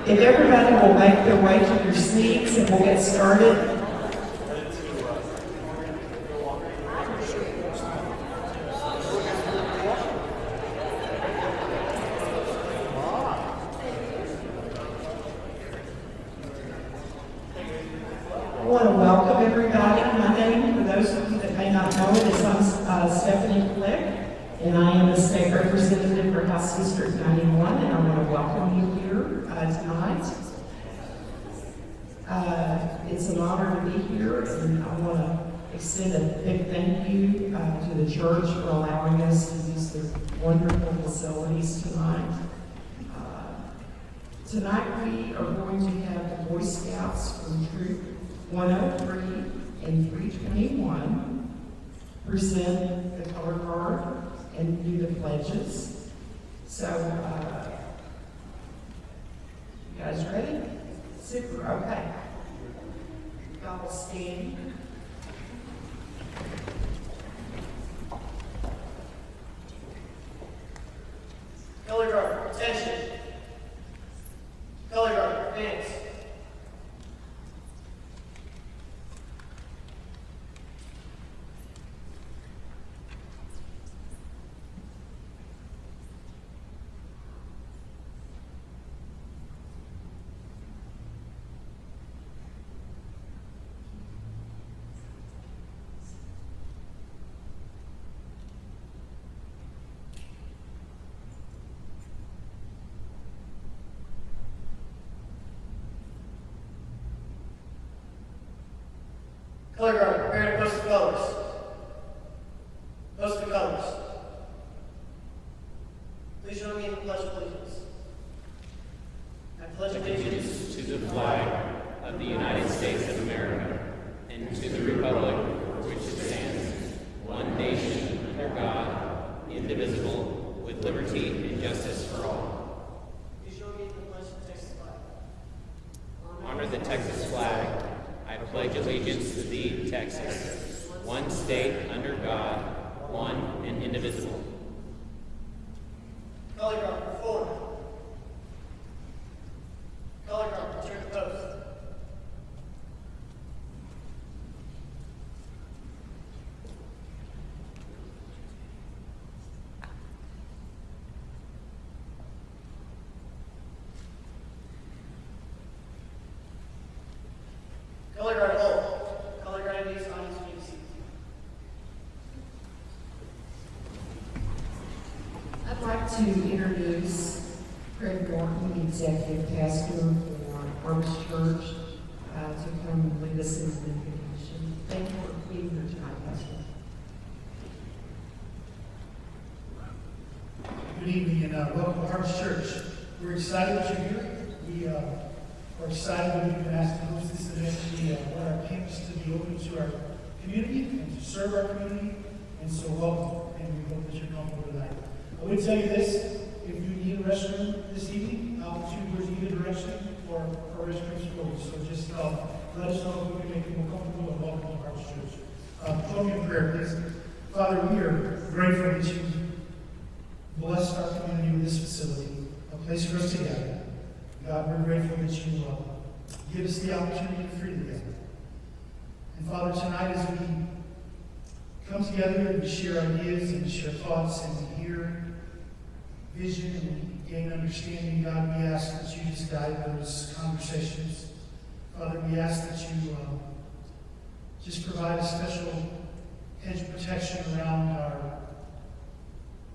If everybody will make their way to your seats and we'll get started. I want to welcome everybody. My name, for those of you that may not know it, is I'm Stephanie Klick, and I am the state representative for House District 91, and I want to welcome you here tonight. It's an honor to be here, and I want to extend a big thank you to the church for allowing us to use the wonderful facilities tonight. Tonight we are going to have the Boy Scouts from Troop 103 and 321 present the color guard and do the pledges. So, you guys ready? Super, okay. Y'all will stand. Color guard, attention. Color guard, advance. Color guard, prepare to post the colors. Post the colors. Please join me in the Pledge of Allegiance. I pledge allegiance to the flag of the United States of America and to the republic for which it stands, one nation under God, indivisible, with liberty and justice for all. Please join me in the Pledge of the Texas flag. Honor the Texas flag. I pledge allegiance to thee, Texas, one state under God, one and indivisible. Color guard, forward. Color guard, return to post. Color guard, hold. Color guard, IDs on each seat. I'd like to introduce Craig Norton, the executive pastor for Arms Church, to come and lead us in the benediction. Thank you for being here tonight, Pastor. Good evening and welcome to Arms Church. We're excited that you're here. We are excited that we've been asked to host this event. We want our campus to be open to our community and to serve our community. And so welcome, and we hope that you're comfortable tonight. I would tell you this, if you need a restroom this evening, towards either direction or restrooms closed. So just let us know if we can make you more comfortable and welcome to Arms Church. Join me in prayer, please. Father, we are grateful that you blessed our community with this facility, a place for us to gather. God, we're grateful that you give us the opportunity to freely gather. And Father, tonight as we come together and we share ideas and we share thoughts and we hear vision and we gain understanding, God, we ask that you just guide those conversations. Father, we ask that you just provide a special hedge of protection around our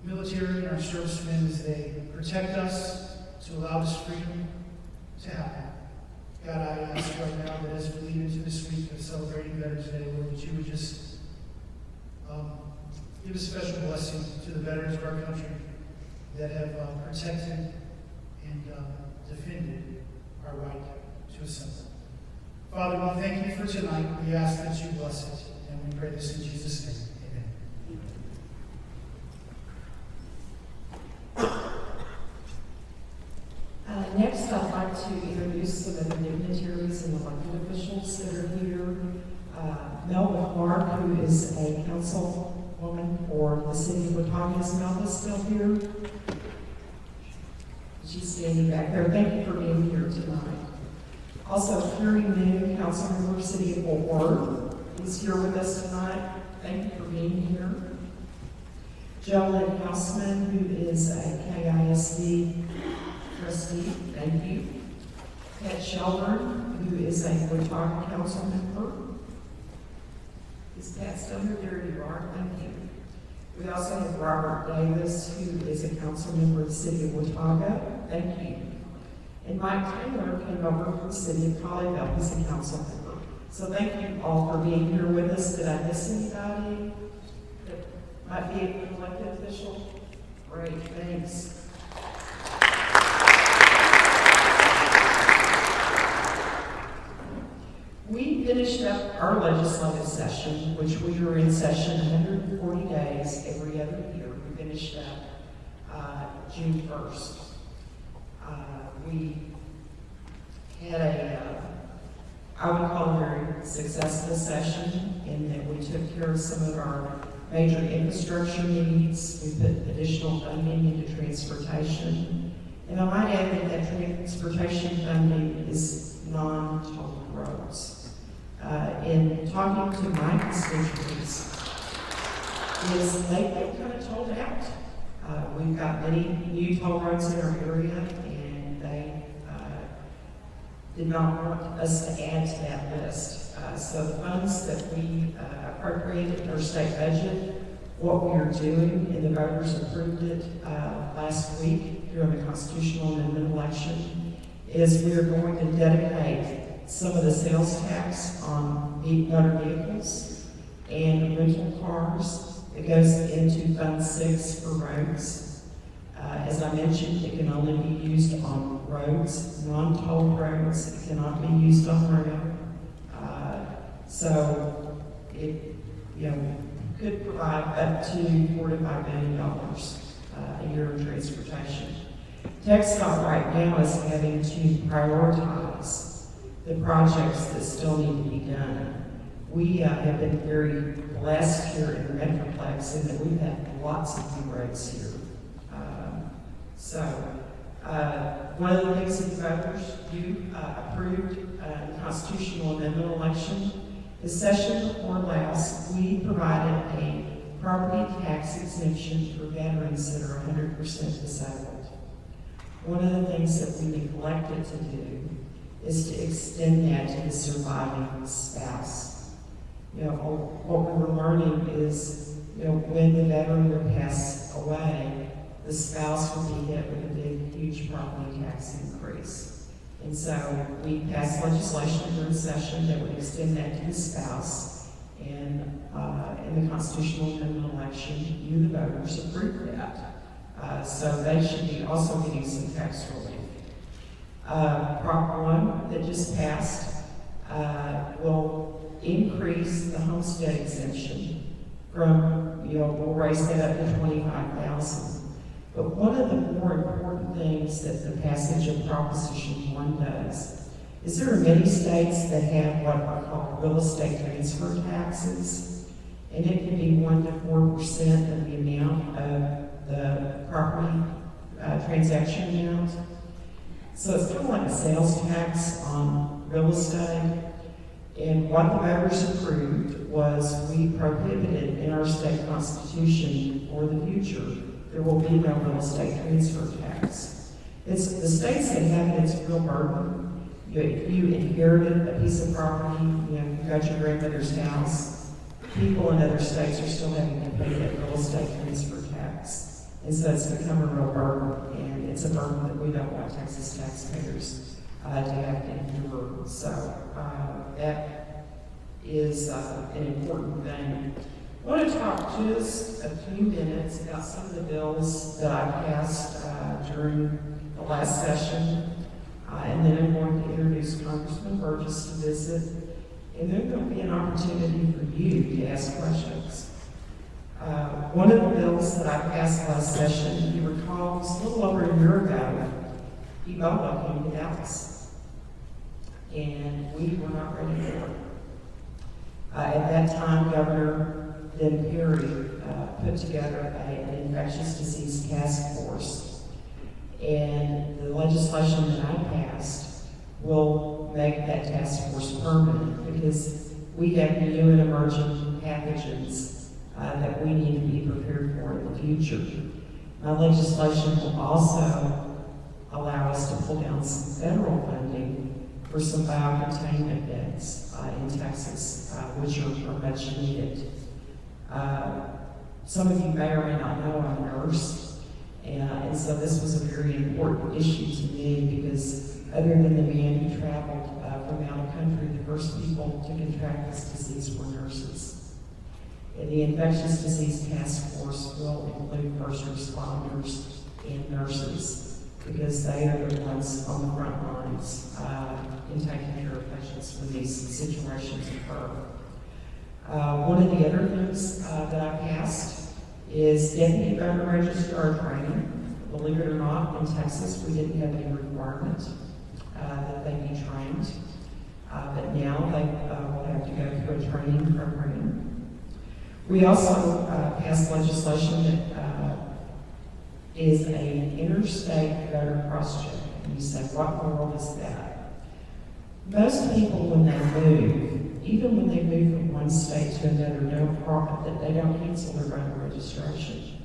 military and our servicemen as they protect us, to allow this freedom to happen. God, I ask right now that as we lead into this week of celebrating Veterans Day, Lord, that you would just give a special blessing to the veterans of our country that have protected and defended our right to assemble. Father, we thank you for tonight. We ask that you bless it, and we pray this in Jesus' name. Next, I'd like to introduce some of the dignitaries and elected officials that are here. Melba Clark, who is a council woman for the city of Watauga. Is Melba still here? She's standing back there. Thank you for being here tonight. Also, Carrie Moon, council member, city of Fort Worth, is here with us tonight. Thank you for being here. Jolyn Houseman, who is a KISD trustee, thank you. Pat Shelburne, who is a Watauga council member. Is Pat still here? There you are, thank you. We also have Robert Davis, who is a council member of the city of Watauga, thank you. And Mike Taylor came over from the city of Colleyville, he's a council member. So thank you all for being here with us. Did I miss anybody that might be an elected official? Great, thanks. We finished up our legislative session, which we were in session 140 days every other year. We finished up June 1st. We had I would call a very successful session in that we took care of some of our major infrastructure needs. We put additional funding into transportation. And I might add that that transportation funding is non-toll roads. In talking to my constituents, is they feel kind of tolled out. We've got many new toll roads in our area, and they did not want us to add to that list. So the funds that we appropriated in our state budget, what we are doing, and the voters approved it last week during the constitutional amendment election, is we are going to dedicate some of the sales tax on motor vehicles and rental cars. It goes into Fund 6 for roads. As I mentioned, it can only be used on roads, non-toll roads. It cannot be used on rail. So it, could provide up to $4 to $5 billion a year in transportation. TxDOT right now is having to prioritize the projects that still need to be done. We have been very blessed here in the Metroplex in that we've had lots of new roads here. One of the things that the voters approved in the constitutional amendment election is session before last, we provided a property tax exemption for veterans that are 100% disabled. One of the things that we neglected to do is to extend that to the surviving spouse. What we were learning is, when the veteran would pass away, the spouse would be hit with a big, huge property tax increase. And so we passed legislation during session that would extend that to the spouse. And in the constitutional amendment election, you, the voters, approved that. So they should be also getting some tax relief. Prop 1 that just passed will increase the homestead exemption from, we'll raise that up to $25,000. But one of the more important things that the passage of Proposition 1 does is there are many states that have what are called real estate transfer taxes, and it can be 1 to 4% of the amount of the property transaction amount. So it's kind of like a sales tax on real estate. And what the voters approved was we prohibited in our state constitution for the future, there will be no real estate transfer tax. It's the states that have it, it's a real burden. If you inherited a piece of property, you got your grandmother's house, people in other states are still having to pay that real estate transfer tax. And so it's become a real burden, and it's a burden that we don't want Texas taxpayers to have to endure. So that is an important thing. I want to talk just a few minutes about some of the bills that I passed during the last session, and then I'm going to introduce Congressman Burgess to visit, and then there'll be an opportunity for you to ask questions. One of the bills that I passed last session, you recall, was a little over a year ago. Ebola came to Dallas, and we were not ready for it. At that time, Governor Ben Perry put together an infectious disease task force. And the legislation that I passed will make that task force permanent because we have new and emerging pathogens that we need to be prepared for in the future. My legislation will also allow us to pull down some federal funding for some biocontainment beds in Texas, which are much needed. Some of you may or may not know I'm a nurse, and so this was a very important issue to me because other than the man who traveled from out of country, the first people to contract this disease were nurses. And the infectious disease task force will include first responders and nurses because they are the ones on the front lines in taking care of patients when these situations occur. One of the other things that I passed is deputy voter registrar training. Believe it or not, in Texas we didn't have any requirement that they be trained, but now they will have to go through a training program. We also passed legislation that is an interstate voter cross-check. And you say, what in the world is that? Most people, when they move, even when they move from one state to another, know that they don't cancel their voter registration.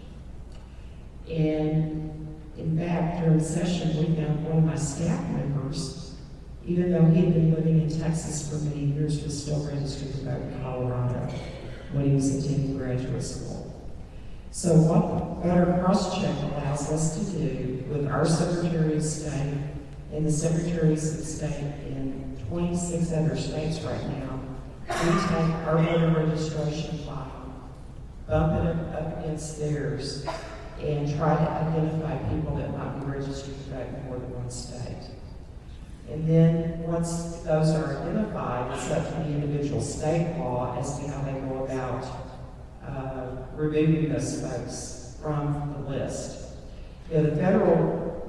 And in fact, during session, we found one of my staff members, even though he had been living in Texas for many years, was still registered to vote in Colorado when he was attending graduate school. So what voter cross-check allows us to do with our Secretary of State and the Secretaries of State in 26 other states right now, we take our voter registration file, bump it up against theirs, and try to identify people that might be registered to vote in more than one state. And then once those are identified, it's up to the individual state law as to how they go about removing those folks from the list. You know, the Federal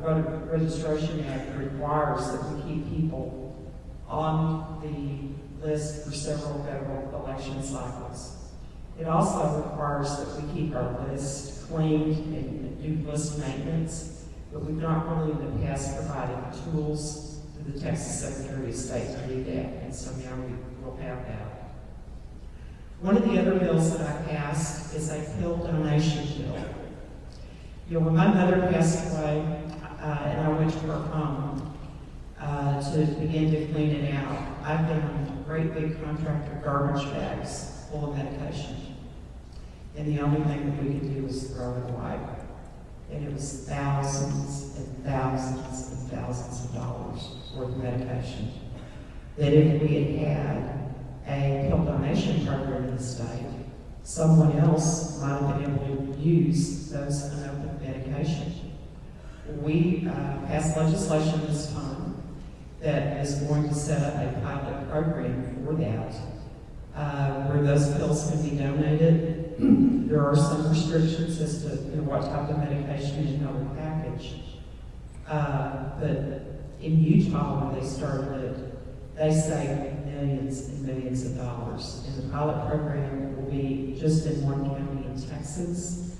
Voter Registration Act requires that we keep people on the list for several federal election cycles. It also requires that we keep our list cleaned and do list maintenance, but we've not really in the past provided the tools to the Texas Secretary of State to do that, and so now we will have that. One of the other bills that I passed is a pill donation bill. You know, when my mother passed away, and I went to her home to begin to clean it out, I found great big contractor garbage bags full of medication. And the only thing that we could do was throw it away. And it was thousands and thousands and thousands of dollars worth of medication. That if we had had a pill donation program in the state, someone else might have been able to use those unopened medication. We passed legislation this time that is going to set up a pilot program for that, where those pills can be donated. There are some restrictions as to what type of medication is in the package. But in Utah, when they started it, they saved millions and millions of dollars. And the pilot program will be just in one county in Texas.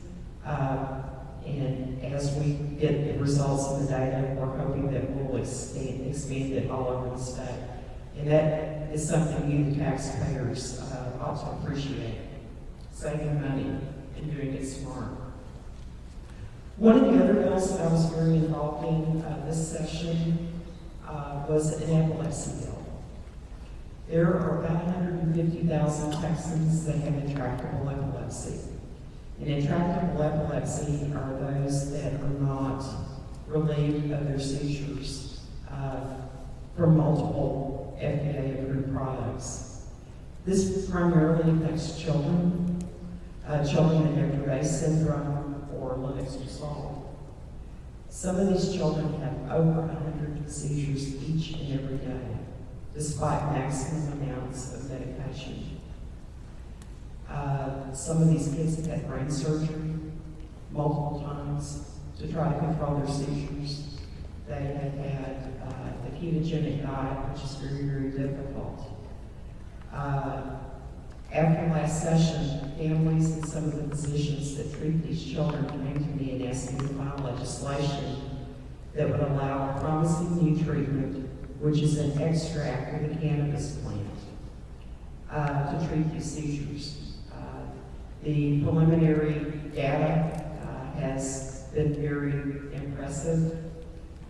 And as we get the results of the data, we're hoping that we'll expand it all over the state. And that is something you, the taxpayers, ought to appreciate. Saving money and doing it smart. One of the other bills that I was very involved in this session was an epilepsy bill. There are about 150,000 Texans that have intractable epilepsy. And intractable epilepsy are those that are not relieved of their seizures from multiple FDA-approved products. This primarily affects children, children that have Dravet syndrome or Lennox-Gastaut. Some of these children have over 100 seizures each and every day, despite maximum amounts of medication. Some of these kids have had brain surgery multiple times to try to control their seizures. They have had the ketogenic diet, which is very, very difficult. After last session, families and some of the physicians that treat these children came to me and asked me to file legislation that would allow a promising new treatment, which is an extract of the cannabis plant, to treat these seizures. The preliminary data has been very impressive,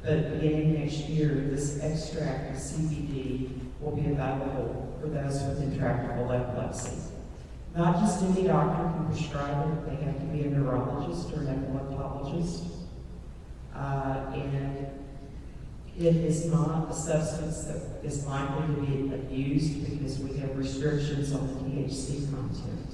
but beginning next year, this extract of CBD will be available for those with intractable epilepsy. Not just any doctor can prescribe it, they have to be a neurologist or an epileptologist. And it is not a substance that is likely to be abused because we have restrictions on the THC content.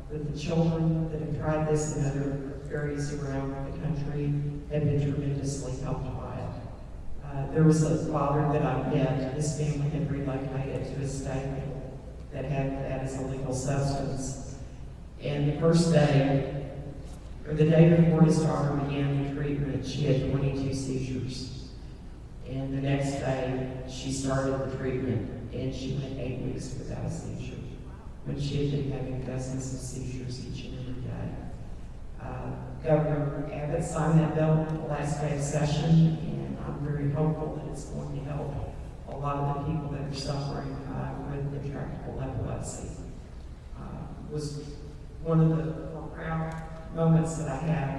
But the children that have tried this in other areas around the country have been tremendously helped by it. There was a father that I met, his family had relocated to a state that had that as a legal substance. And the first day, or the day before his daughter began the treatment, she had 22 seizures. And the next day, she started the treatment, and she went 8 weeks without a seizure, when she had been having dozens of seizures each and every day. Governor Abbott signed that bill the last day of session, and I'm very hopeful that it's going to help a lot of the people that are suffering with intractable epilepsy. Was one of the more proud moments that I had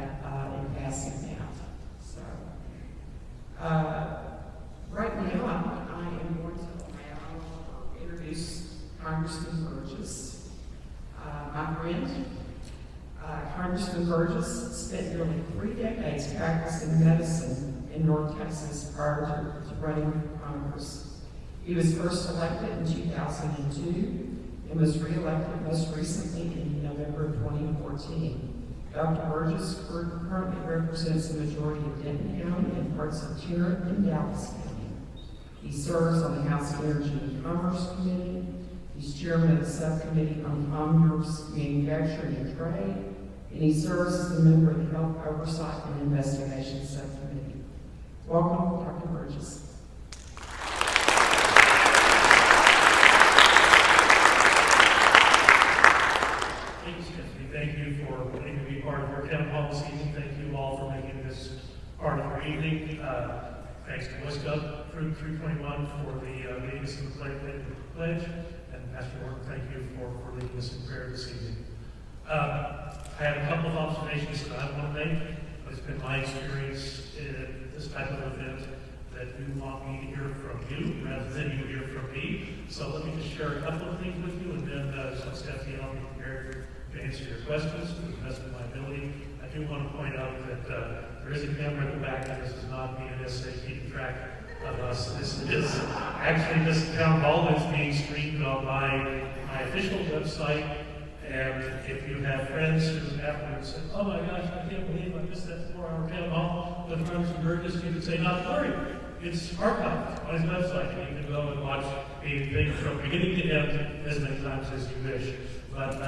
in passing that. So, right now, I am going to introduce Congressman Burgess. My friend, Congressman Burgess spent nearly 3 decades practicing medicine in North Texas prior to running for Congress. He was first elected in 2002 and was re-elected most recently in November of 2014. Dr. Burgess currently represents the majority of Denton County and parts of Tarrant and Dallas County. He serves on the House Energy and Commerce Committee. He's chairman of the Subcommittee on Commerce, Manufacturing and Trade, and he serves as a member of the Health Oversight and Investigation Subcommittee. Welcome, Dr. Burgess. Thank you for letting me be part of our town hall this evening. Thank you all for making this part of our evening. Thanks to Boy Scout Troop 321 for the leading us in the pledge. And Pastor Morton, thank you for leading us in prayer this evening. I have a couple of observations that I want to make. It's been my experience in this type of event that you want me to hear from you rather than you hear from me. So let me just share a couple of things with you, and then Stephanie and I'll be prepared to answer your questions to the best of my ability. I do want to point out that there is a camera at the back, and this is not BNSA keeping track of us. This is actually this town hall that's being streamed on my official website. And if you have friends who afterwards say, "Oh my gosh, I can't believe I missed that 4-hour town hall with Congressman Burgess," you can say, "Not worry. It's archived on his website, and you can go and watch anything from beginning to end as many times as you wish." But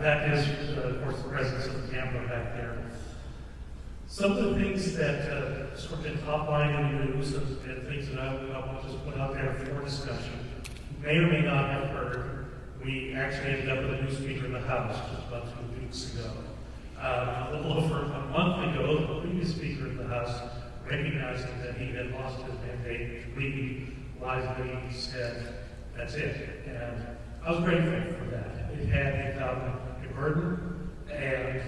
that is, of course, the presence of the camera back there. Some of the things that sort of been top line in the news and things that I want to just put out there for discussion, you may or may not have heard. We actually ended up with a new Speaker in the House just about 2 weeks ago. A little over a month ago, the previous Speaker in the House, recognizing that he had lost his mandate, really wisely said, "That's it." And I was grateful for that. It had become a burden, and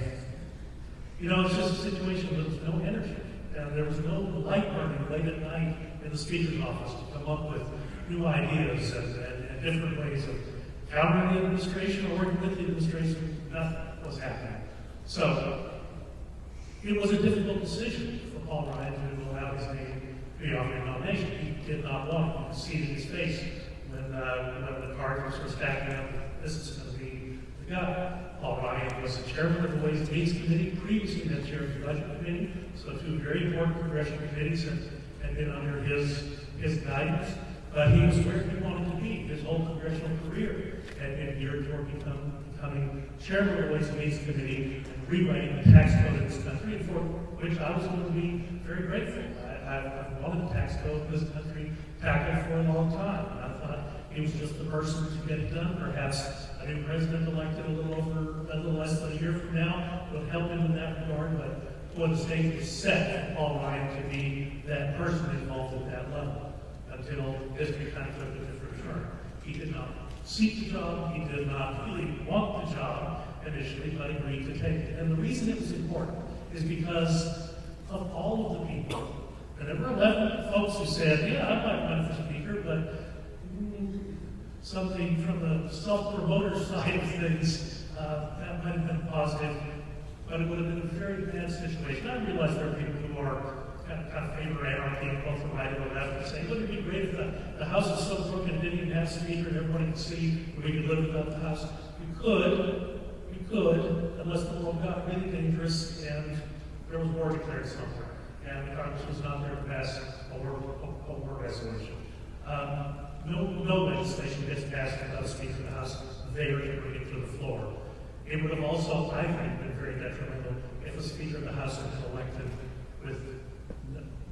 it's just a situation where there was no energy, and there was no light burning late at night in the Speaker's office to come up with new ideas and different ways of countering the administration or working with the administration. Nothing was happening. So it was a difficult decision for Paul Ryan to allow his name to be offered a nomination. He did not want it. You could see it in his face when the cards were stacking up. This is going to be the guy. Paul Ryan was the chairman of the Ways and Means Committee, previously had chaired the Budget Committee, so 2 very important congressional committees had been under his guidance. But he was where he wanted to be. His whole congressional career had been geared toward becoming chairman of the Ways and Means Committee and rewriting the tax code in this country, and for which I was going to be very grateful. I've wanted the tax code in this country tackled for a long time. And I thought he was just the person to get it done. Perhaps a new president elected a little less than a year from now will help him in that regard, but the stage was set for Paul Ryan to be that person involved at that level until history kind of took a different turn. He did not seek the job, he did not really want the job initially, but agreed to take it. And the reason it was important is because of all of the people. And there were 11 folks who said, yeah, I'd like to run for speaker, but something from the self-promoter side of things, that might have been positive, but it would have been a very bad situation. I realize there are people who are kind of favor anarchy and both the right and the left and say, wouldn't it be great if the house is so broken and didn't even have a speaker and everybody could see we could live without the house? We could, unless the world got really dangerous and there was war declared somewhere, and the Congress was not there to pass a war resolution. No legislation gets passed without a speaker in the House there to bring it to the floor. It would have also, I think, been very detrimental if a speaker of the House had been elected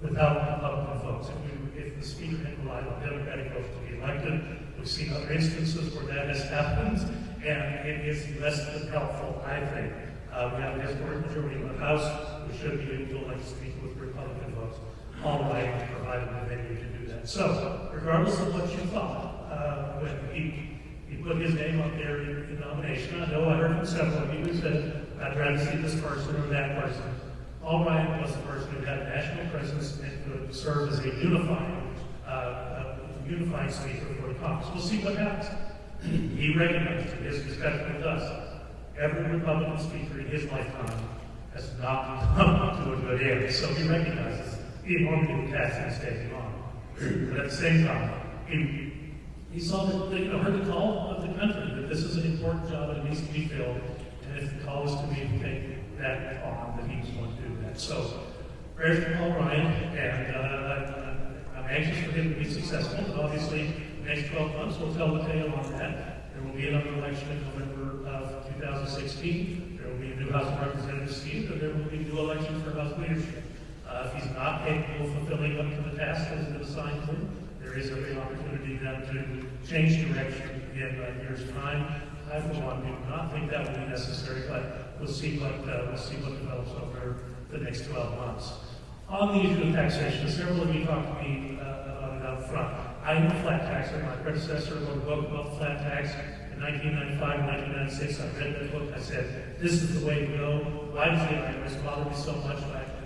without Republican votes. If the speaker had relied on Democratic votes to be elected, we've seen other instances where that has happened, and it is less than helpful, I think. We have a historic majority in the House. We should be able to elect a speaker with Republican votes. All right, to provide a venue to do that. So, regardless of what you thought, when he put his name up there in nomination, I know I heard from several of you who said, I'd rather see this person or that person. Paul Ryan was the person who had a national presence and could serve as a unifying speaker for the Congress. We'll see what happens. He recognized in his discussion with us, every Republican speaker in his lifetime has not come to a good end. So he recognizes the enormity of the task he's taking on. But at the same time, he saw that, heard the call of the country that this is an important job and it needs to be filled. And if the call is to be to take that on, that he was going to do that. So, prayers to Paul Ryan, and I'm anxious for him to be successful. But obviously, the next 12 months will tell the tale on that. There will be another election in November of 2016. There will be a new House of Representatives seat, and there will be new elections for House leadership. If he's not capable of fulfilling up to the task that has been assigned to him, there is every opportunity then to change direction in a year's time. I, for one, do not think that will be necessary, but we'll see what develops over the next 12 months. On the issue of taxation, several of you talked to me about it up front. I am a flat taxer. My predecessor wrote a book about flat tax in 1995 and 1996. I read that book. I said, this is the way to go. Why does the IRS bother me so much?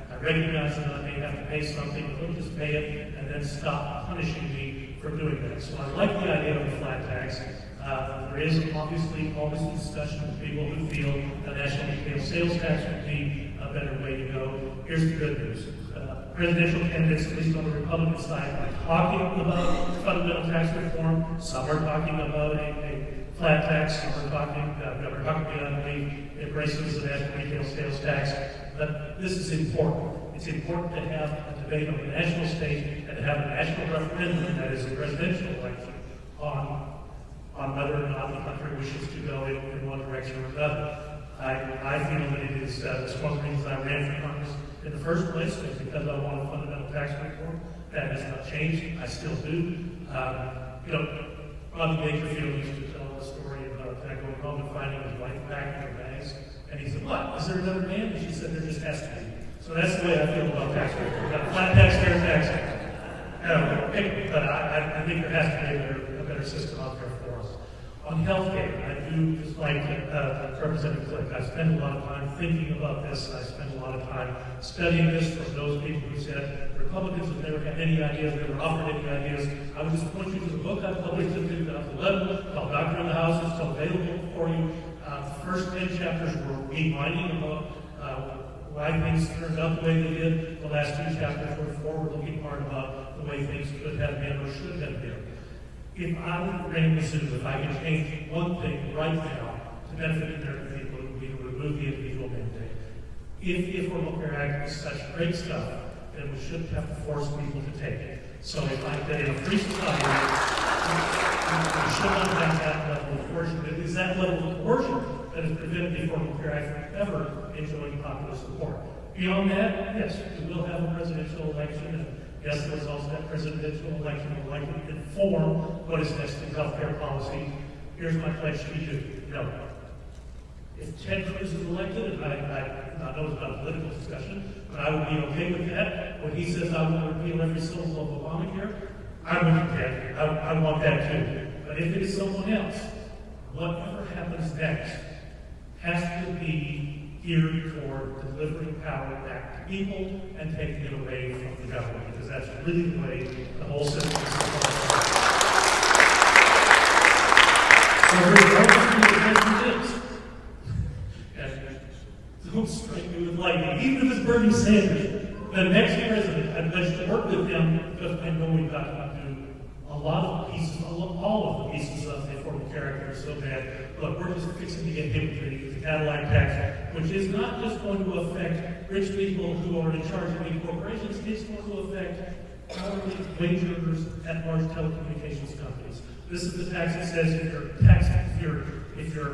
I recognize that I may have to pay something, but don't just pay it and then stop punishing me for doing that. So I like the idea of a flat tax. There is obviously always a discussion with people who feel a national retail sales tax would be a better way to go. Here's the good news. Presidential candidates, at least on the Republican side, are talking about fundamental tax reform. Some are talking about a flat tax. Some are talking, Governor Huckabee, I believe, embraces the national retail sales tax. But this is important. It's important to have a debate on the national stage and to have a national referendum, that is a presidential election, on whether or not the country wishes to go in one direction or another. I feel that it is one of the reasons I ran for Congress in the first place, was because I wanted fundamental tax reform. That has not changed. I still do. Rodney Dangerfield used to tell the story about going home and finding his wife back in her bags. And he said, what? Is there another man? And she said, there just has to be. So that's the way I feel about tax reform. We've got a flat tax, fair tax. But I think there has to be a better system out there for us. On health care, I do, just like Representative Klick, I spend a lot of time thinking about this. I spend a lot of time studying this from those people who said Republicans have never had any ideas, never offered any ideas. I would just point you to the book I published in 2011 called Doctor in the House. It's still available for you. The first 10 chapters were me whining about why things turned out the way they did. The last 2 chapters were forward-looking part about the way things could have been or should have been. If I were running the zoo, if I could change one thing right now to benefit the American people, it would be to remove the individual mandate. If Obamacare Act is such great stuff, then we shouldn't have to force people to take it. So if I could, in a free society, we should not have that level of coercion. It is that level of coercion that has prevented the Obamacare Act from ever enjoying popular support. Beyond that, yes, we will have a presidential election, and Yes, there was also that presidential election will likely inform what is next in healthcare policy. Here's my pledge to you. No. If Ted Cruz is elected, and I know it's not a political discussion, but I would be okay with that. When he says I want to repeal every syllable of Obamacare, I'm with Ted. I want that too. But if it is someone else, whatever happens next has to be geared toward delivering power back to people and taking it away from the government, because that's really the way the whole system is supposed to work. So regardless of the president is, and don't strike me with lightning, even if it's Bernie Sanders, the next president, I'd like to work with him because I know we've got to do a lot of the pieces, all of the pieces of the Affordable Care Act so bad. Look, we're just fixing to get hit with the Cadillac tax, which is not just going to affect rich people who are in charge of big corporations, it's going to affect hourly wage earners at large telecommunications companies. This is the tax that says if your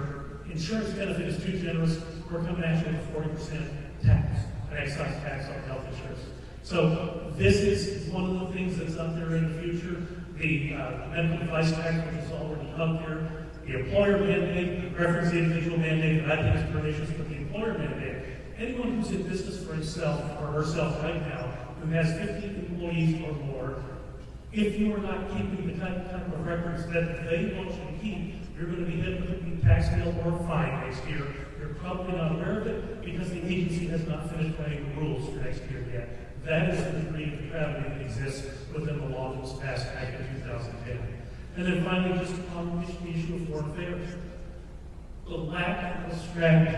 insurance benefit is too generous, we're coming at you with 40% tax, an excise tax on health insurance. So this is one of the things that's up there in the future. The medical device tax, which is already up there. The employer mandate, reference the individual mandate, that I think is pernicious, but the employer mandate. Anyone who's in business for himself or herself right now, who has 50 employees or more, if you are not keeping the kind of records that they want you to keep, you're going to be hit with a tax bill or a fine next year. You're probably not aware of it because the agency has not finished writing the rules for next year yet. That is the degree of depravity that exists within the law that was passed back in 2010. And then finally, just on the issue of foreign affairs, the lack of strategy,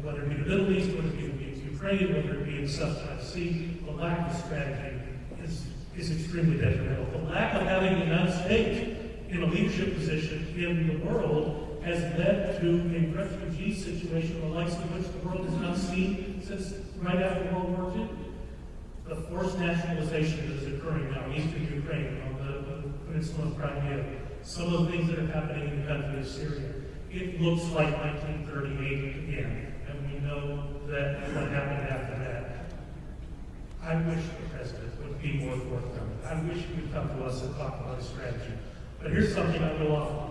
whether it be the Middle East, whether it be Ukraine, whether it be in the South China Sea, the lack of strategy is extremely detrimental. The lack of having the United States in a leadership position in the world has led to a refugee situation the likes of which the world has not seen since right after World War II. The forced nationalization that is occurring now in eastern Ukraine, on the peninsula of Crimea, some of the things that are happening in the country of Syria, it looks like 1938 again, and we know that what happened after that. I wish the president would be more forthcoming. I wish he would come to us and talk about his strategy. But here's something I will offer.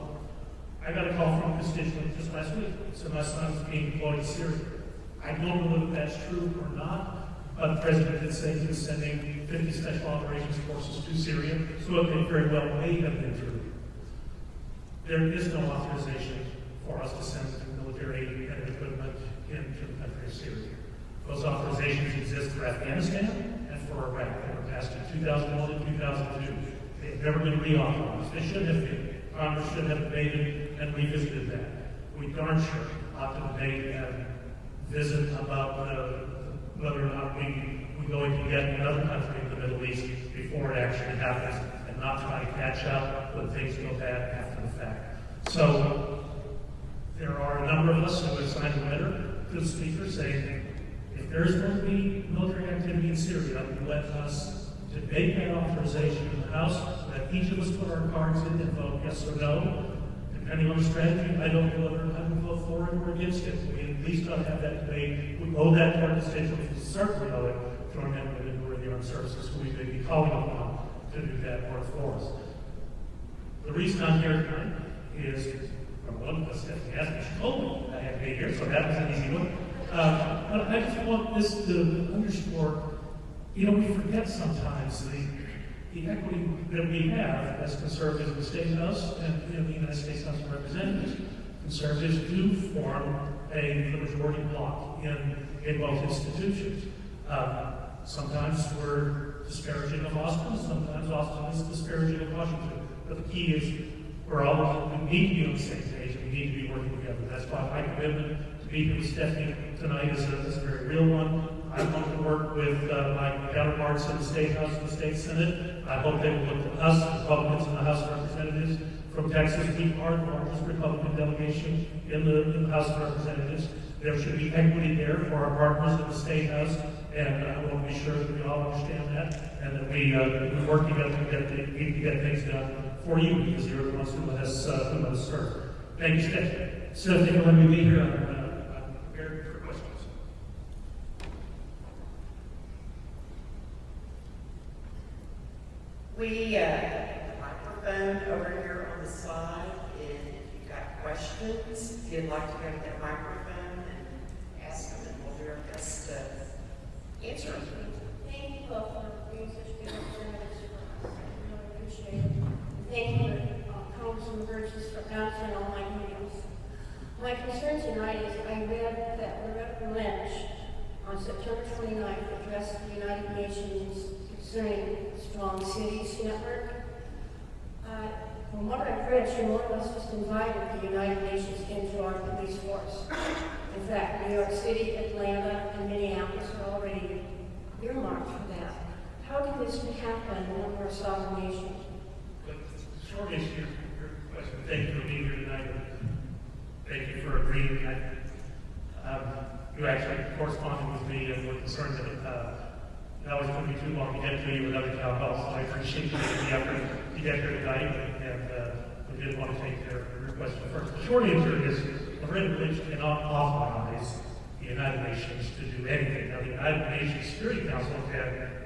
I got a call from a constituent just last week. So my son's being deployed to Syria. I don't know whether that's true or not, but the president did say he was sending 50 special operations forces to Syria, so it very well may have been true. There is no authorization for us to send military and equipment into the country of Syria. Those authorizations exist for Afghanistan and for Iraq. They were passed in 2001 and 2002. They've never been reauthorized. They should have been. Congress should have debated and revisited that. We darn sure ought to debate and visit about whether or not we're going to get another country in the Middle East before it actually happens, and not try to catch up when things go bad after the fact. So there are a number of us who have signed a letter to the Speaker saying, if there is going to be military activity in Syria, let us debate that authorization in the House, let each of us put our cards in and vote yes or no. Depending on the strategy, I don't know whether I would vote for it or against it. We at least ought to have that debate. We owe that to our constituents. We certainly owe it to our men and women who are in the armed services, who we may be calling upon to do that work for us. The reason I'm here tonight is, from one of us, Stephanie asked me, she told me I had to be here, so that was an easy one. But I just want this to underscore, we forget sometimes the equity that we have as conservatives in the State House and in the United States House of Representatives. Conservatives do form the majority bloc in both institutions. Sometimes we're disparaging of Austin, sometimes Austin is disparaging of Washington. But the key is we need to be on the same page and we need to be working together. That's why my commitment to be here with Stephanie tonight is a very real one. I want to work with my counterparts in the State House and the State Senate. I hope they will look to us, Republicans in the House of Representatives. From Texas, we are the largest Republican delegation in the House of Representatives. There should be equity there for our partners in the State House, and I want to be sure that we all understand that, and that we work together to get things done for you, because you're the ones who let us serve. Thank you, Stephanie. So thank you for letting me be here. I'm prepared for questions. We have a microphone over here on the side, and if you've got questions, if you'd like to go to that microphone and ask them, and we'll do our best to answer them. Thank you both for being such good representatives for us. I really appreciate it. And thank you, Congressman Burgess, for answering all my emails. My concern tonight is I read that Loretta Lynch on September 29th addressed the United Nations concerning Strong Cities Network. From what I've read, she more or less just invited the United Nations into our police force. In fact, New York City, Atlanta, and Minneapolis are already earmarked for that. How can this happen when we're a sovereign nation? The short answer to your question, thank you for being here tonight. Thank you for agreeing. You actually corresponded with me and were concerned that always took me too long to get to you with other town halls, so I appreciate you taking the effort to get here tonight, and we did want to take your request first. The short answer is Loretta Lynch cannot authorize the United Nations to do anything. Now, the United Nations Security Council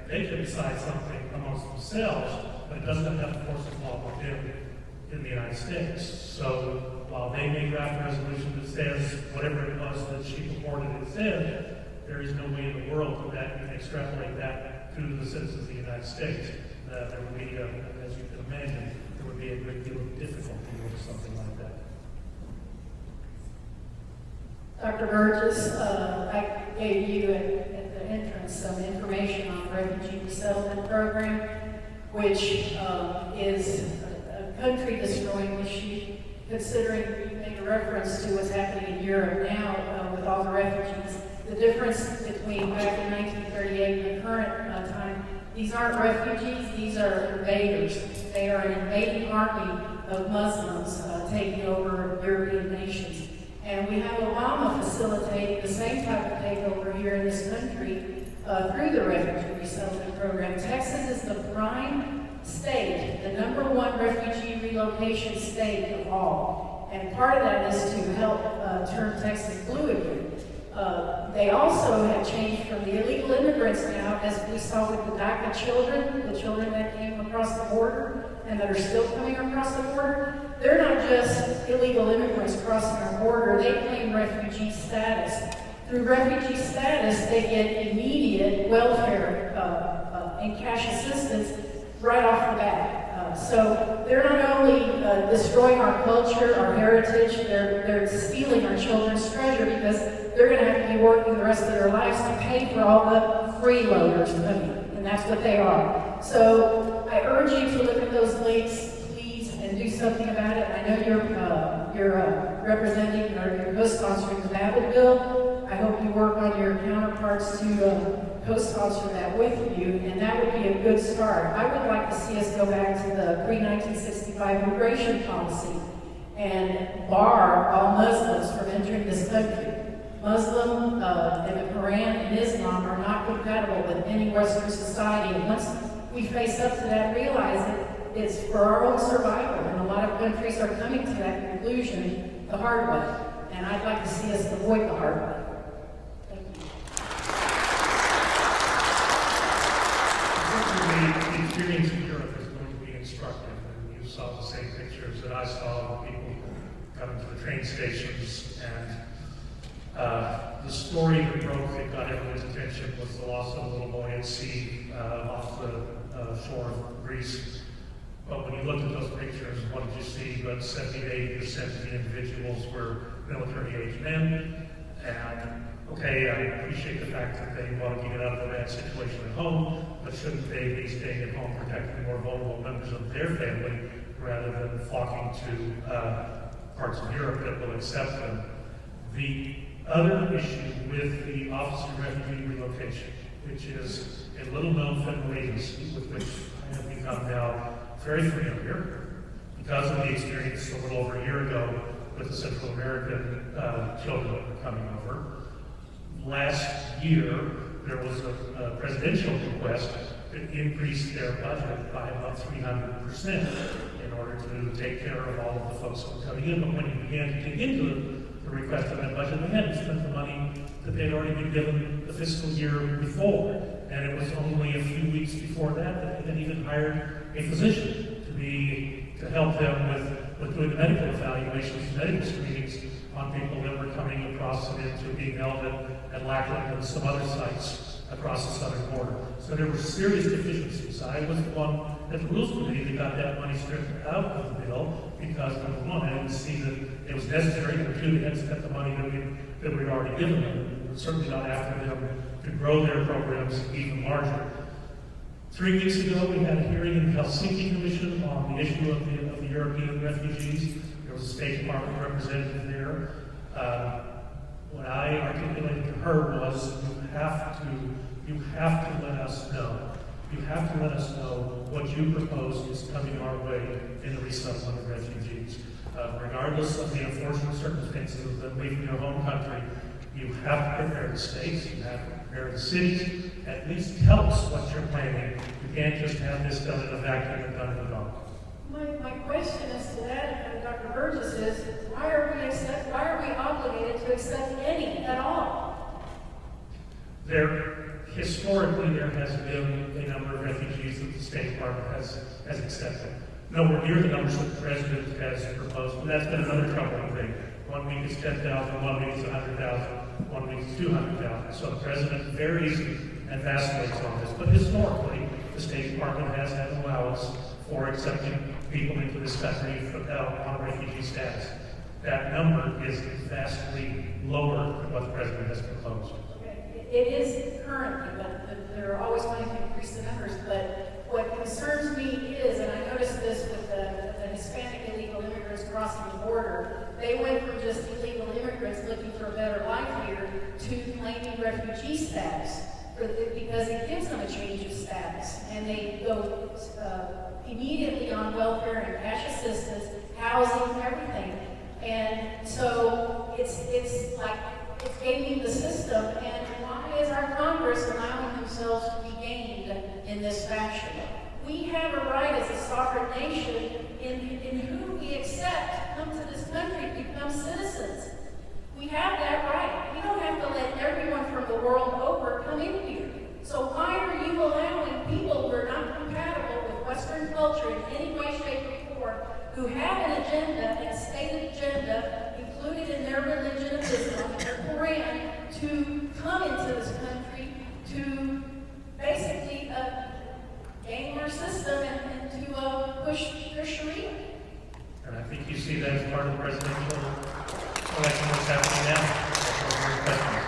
they can decide something amongst themselves, but it doesn't have the force of law within the United States. So while they may draft a resolution that says whatever it was that she purported it said, there is no way in the world that you can extrapolate that to the citizens of the United States. There would be, as you can imagine, there would be a great deal of difficulty with something like that. Dr. Burgess, I gave you at the entrance some information on the Refugee Resettlement Program, which is a country-destroying issue, considering you made a reference to what's happening in Europe now with all the refugees. The difference between back in 1938 and the current time, these aren't refugees, these are invaders. They are an invading army of Muslims taking over European nations. And we have Obama facilitating the same type of takeover here in this country through the Refugee Resettlement Program. Texas is the prime state, the #1 refugee relocation state of all. And part of that is to help turn Texas blue again. They also have changed from the illegal immigrants now, as we saw with the DACA children, the children that came across the border and that are still coming across the border. They're not just illegal immigrants crossing our border, they claim refugee status. Through refugee status, they get immediate welfare and cash assistance right off the bat. So they're not only destroying our culture, our heritage, they're stealing our children's treasure because they're going to have to be working the rest of their lives to pay for all the freeloaders coming, and that's what they are. So I urge you to look at those links, please, and do something about it. I know you're representing or you're co-sponsoring the Babbitt bill. I hope you work on your counterparts to co-sponsor that with you, and that would be a good start. I would like to see us go back to the pre-1965 immigration policy and bar all Muslims from entering this country. Muslim and the Quran and Islam are not compatible with any Western society, and once we face up to that, realize that it's for our own survival, and a lot of countries are coming to that conclusion the hard way, and I'd like to see us avoid the hard way. The experience in Europe is going to be instructive, and you saw the same pictures that I saw of people coming to the train stations, and the story that broke that got everyone's attention was the loss of a little boy at sea off the shore of Greece. But when you looked at those pictures, what did you see? But 70 to 80% of the individuals were military-age men, and okay, I appreciate the fact that they want to get out of a bad situation at home, but shouldn't they be staying at home protecting more vulnerable members of their family rather than flocking to parts of Europe that will accept them? The other issue with the Office of Refugee Relocation, which is a little-known federal agency with which I have become now very familiar because of the experience a little over a year ago with the Central American children that were coming over. Last year, there was a presidential request to increase their budget by about 300% in order to take care of all of the folks that were coming in. But when you began to dig into the request of that budget, they hadn't spent the money that that they'd already been given the fiscal year before. And it was only a few weeks before that they had even hired a physician to help them with doing medical evaluations, medical screenings on people that were coming across and into being held at Lackland and some other sites across the southern border. So there were serious deficiencies. I was the one at the Rules Committee that got that money stripped out of the bill because, number one, I didn't see that it was necessary. Number two, they had spent the money that we'd already given them. We were certainly not after them to grow their programs even larger. 3 weeks ago, we had a hearing in the Helsinki Commission on the issue of the European refugees. There was a State Department representative there. What I articulated to her was, you have to let us know. You have to let us know what you propose is coming our way in the resettlement of refugees. Regardless of the unfortunate circumstances of them leaving their home country, you have to prepare the states, you have to prepare the cities. At least tell us what you're planning. You can't just have this done in a vacuum and done in the dark. My question is to that, Dr. Burgess, is why are we obligated to accept any at all? Historically, there has been a number of refugees that the State Department has accepted. Nowhere near the numbers that the President has proposed, but that's been another troubling thing. 1 week it's 10,000, 1 week it's 100,000, 1 week it's 200,000. So the President varies and vacillates on this. But historically, the State Department has had an allowance for accepting people into this country on refugee status. That number is vastly lower than what the President has proposed. It is currently, but there are always going to increase the numbers. But what concerns me is, and I noticed this with the Hispanic illegal immigrants crossing the border, they went from just illegal immigrants looking for a better life here to claiming refugee status because it gives them a change of status. And they go immediately on welfare and cash assistance, housing, everything. And so it's like it's gaming the system. And why is our Congress allowing themselves to be gamed in this fashion? We have a right as a sovereign nation in who we accept come to this country to become citizens. We have that right. We don't have to let everyone from the world over come in here. So why are you allowing people who are not compatible with Western culture in any way, shape, or form, who have an agenda, a stated agenda, included in their religion of Islam, their Quran, to come into this country to basically game our system and to push their Sharia? And I think you see that as part of the presidential election that's happening now. That's what we're expecting.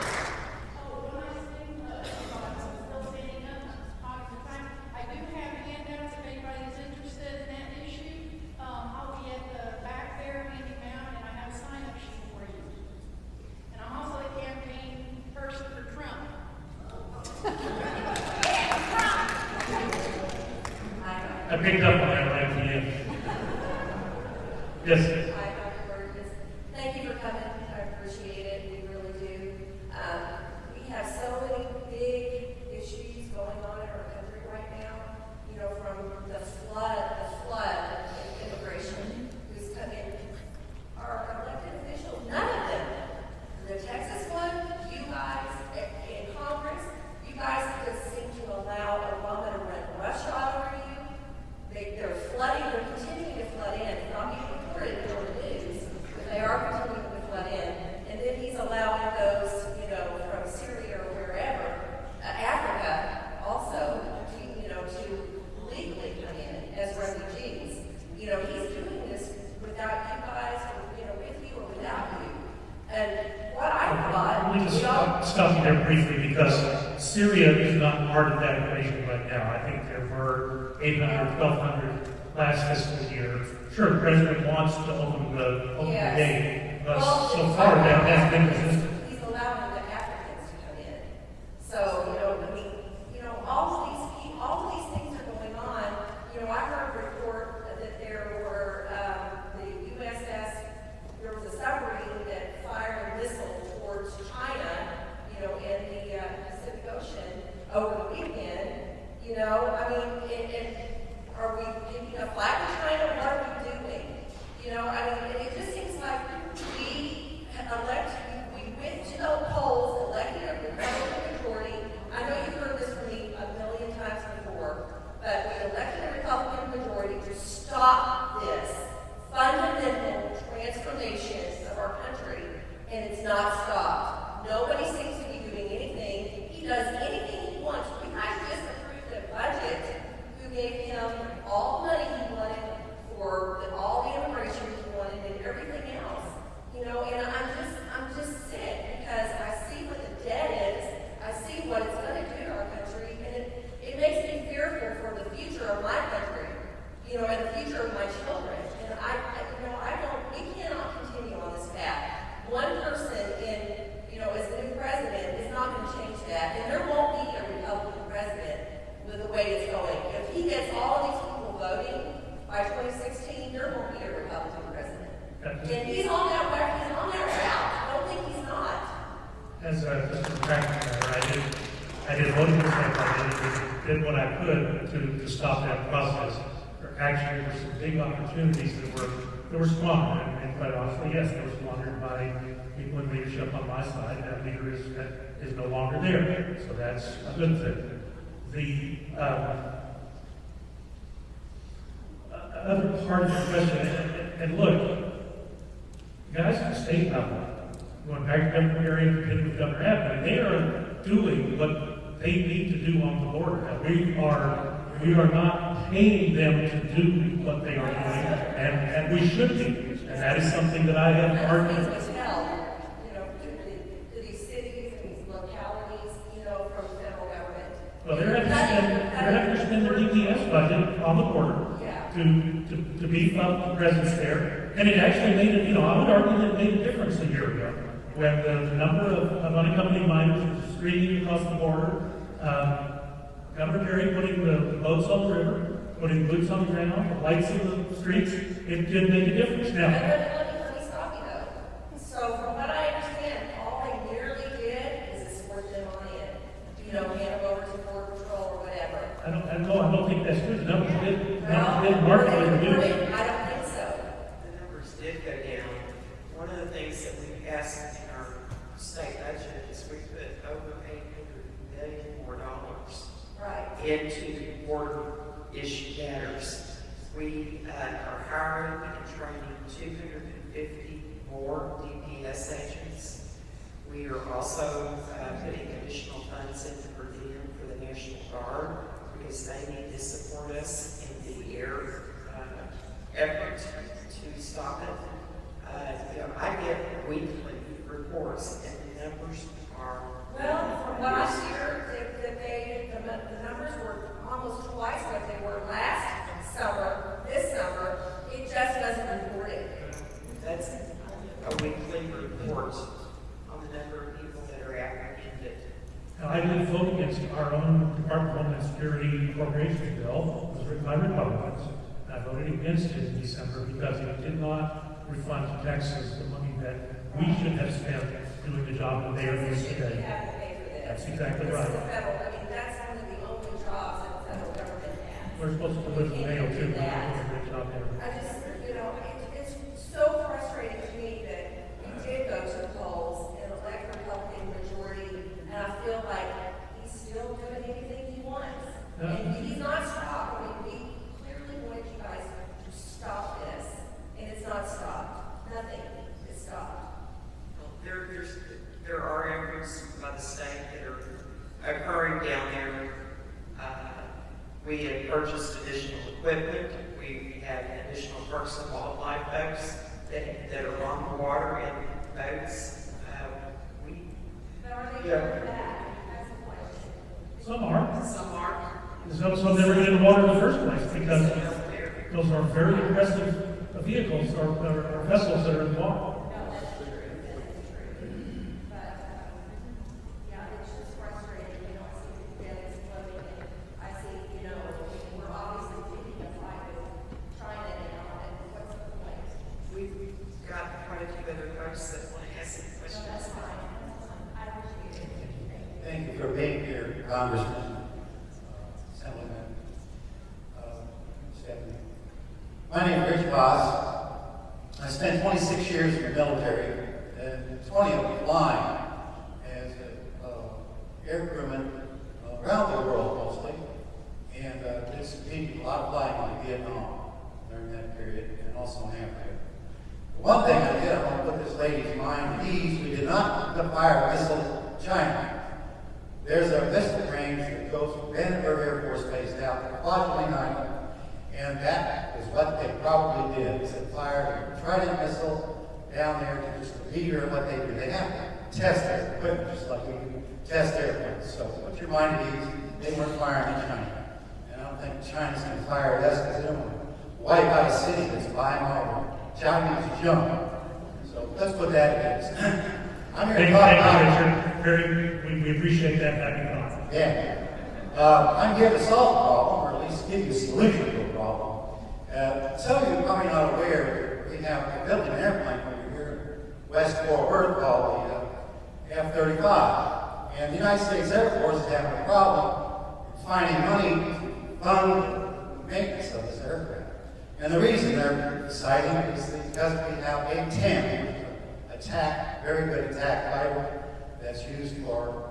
I do have handouts if anybody's interested in that issue. I'll be at the back there handing out, and I have a sign-up sheet for you. And I'm also the campaign person for Trump. I picked up on that right at the end. Yes. Hi, Dr. Burgess. Thank you for coming. I appreciate it. We really do. We have so many big issues going on in our country right now. You know, from the flood of immigration who's come in. Our elected officials, none of them. The Texas one, you guys in Congress, you guys just seem to allow Obama to run roughshod over you. They're flooding, they're continuing to flood in. It's not being reported in the news, but they are continuing to flood in. And then he's allowing those, you know, from Syria or wherever, Africa also, to legally come in as refugees. You know, he's doing this without you guys, or, with you or without you. And what I thought, Let me just stop you there briefly because Syria is not part of that equation right now. I think there were 800, 1,200 last fiscal year. Sure, the president wants to open the gate, but so far that has been resisted. He's allowing the Africans to come in. So, all of these things are going on. I heard a report that there were the USS, there was a submarine that fired a missile towards China, in the Pacific Ocean over the weekend. Are we giving a flag to China? What are we doing? It just seems like we went to the polls, elected just a practical matter. I did 100%. I did what I could to stop that process. Actually, there were some big opportunities that were squandered, and quite honestly, yes, they were squandered by people in leadership on my side. That leader is no longer there, so that's a good thing. The other part of the question, and look, guys at the state level, going back to Governor Area, continuing with Governor Abbott, they are doing what they need to do on the border. Now, we are not paying them to do what they are doing, and we should be. And that is something that I have argued. To these cities and these localities, from the federal government. Well, they're having to spend their DPS budget on the border to beef up the presence there. And it actually made it, I would argue that it made a difference a year ago when the number of unaccompanied minors was streaming across the border. Governor Perry putting the boats on the river, putting boots on the ground, the lights in the streets, it did make a difference. Now, let me stop you though. So from what I understand, all they merely did is escort them on in. Hand them over to Border Patrol or whatever. I don't think that's true. The numbers did markedly reduce. I don't think so. The numbers did go down. One of the things that we passed in our state budget is we put over $800 million more into border issue matters. We are hiring and training 250 more DPS agents. We are also putting additional funds into per diem for the National Guard because they need to support us in the air effort to stop it. I get weekly reports, and the numbers are. Well, from what I hear, the numbers were almost twice what they were last summer. This summer, it just wasn't reported. That's a weekly report on the number of people that are apprehended. Now, I did vote against our own Department of Homeland Security appropriations bill. It was written by Republicans. I voted against it in December because it did not refund to Texas the money that we should have spent doing the job that they are doing today. That's exactly right. That's one of the only jobs that the federal government has. We're supposed to live in the mail too. We're doing a great job there. It's so frustrating to me that we did go to the polls and elect a Republican majority, and I feel like he's still doing anything he wants. And he's not stopped. We clearly wanted you guys to stop this, and it's not stopped. Nothing is stopped. There are efforts by the state that are occurring down there. We have purchased additional equipment. We have additional Parks and Wildlife folks that are on the water in boats. But are they doing that? That's the question. Some are. Some are. Some never get in the water in the first place because those are very aggressive vehicles or vessels that are in the water. Thank you for being here, Congressman, Assemblyman, Stephanie. My name is Rich Voss. I spent 26 years in the military, and 20 of them flying as an air crewman around the world mostly, and did some a lot of flying in Vietnam during that period, and also in Africa. One thing I did, I want to put this lady's mind at ease. We did not fire a missile to China. There's a missile range that goes from Vandenberg Air Force Base down to Kwajalein Island, and that is what they probably did. They fired a Trident missile down there to just meter what they do. They have to test their equipment just like we test airplanes. So put your mind at ease. They weren't firing at China. And I don't think China's going to fire at us because they don't want to wipe out a city that's buying all the Chinese junk. So let's put that at ease. I'm here to talk about... We appreciate that having on. Yeah. I'm here to solve the problem, or at least give you a solution to the problem. Some of you are probably not aware, we have built an airplane over here in West Fort Worth called the F-35. And the United States Air Force is having a problem finding money to fund the maintenance of this aircraft. And the reason they're deciding is because we have a 10 attack, very good attack fighter that's used for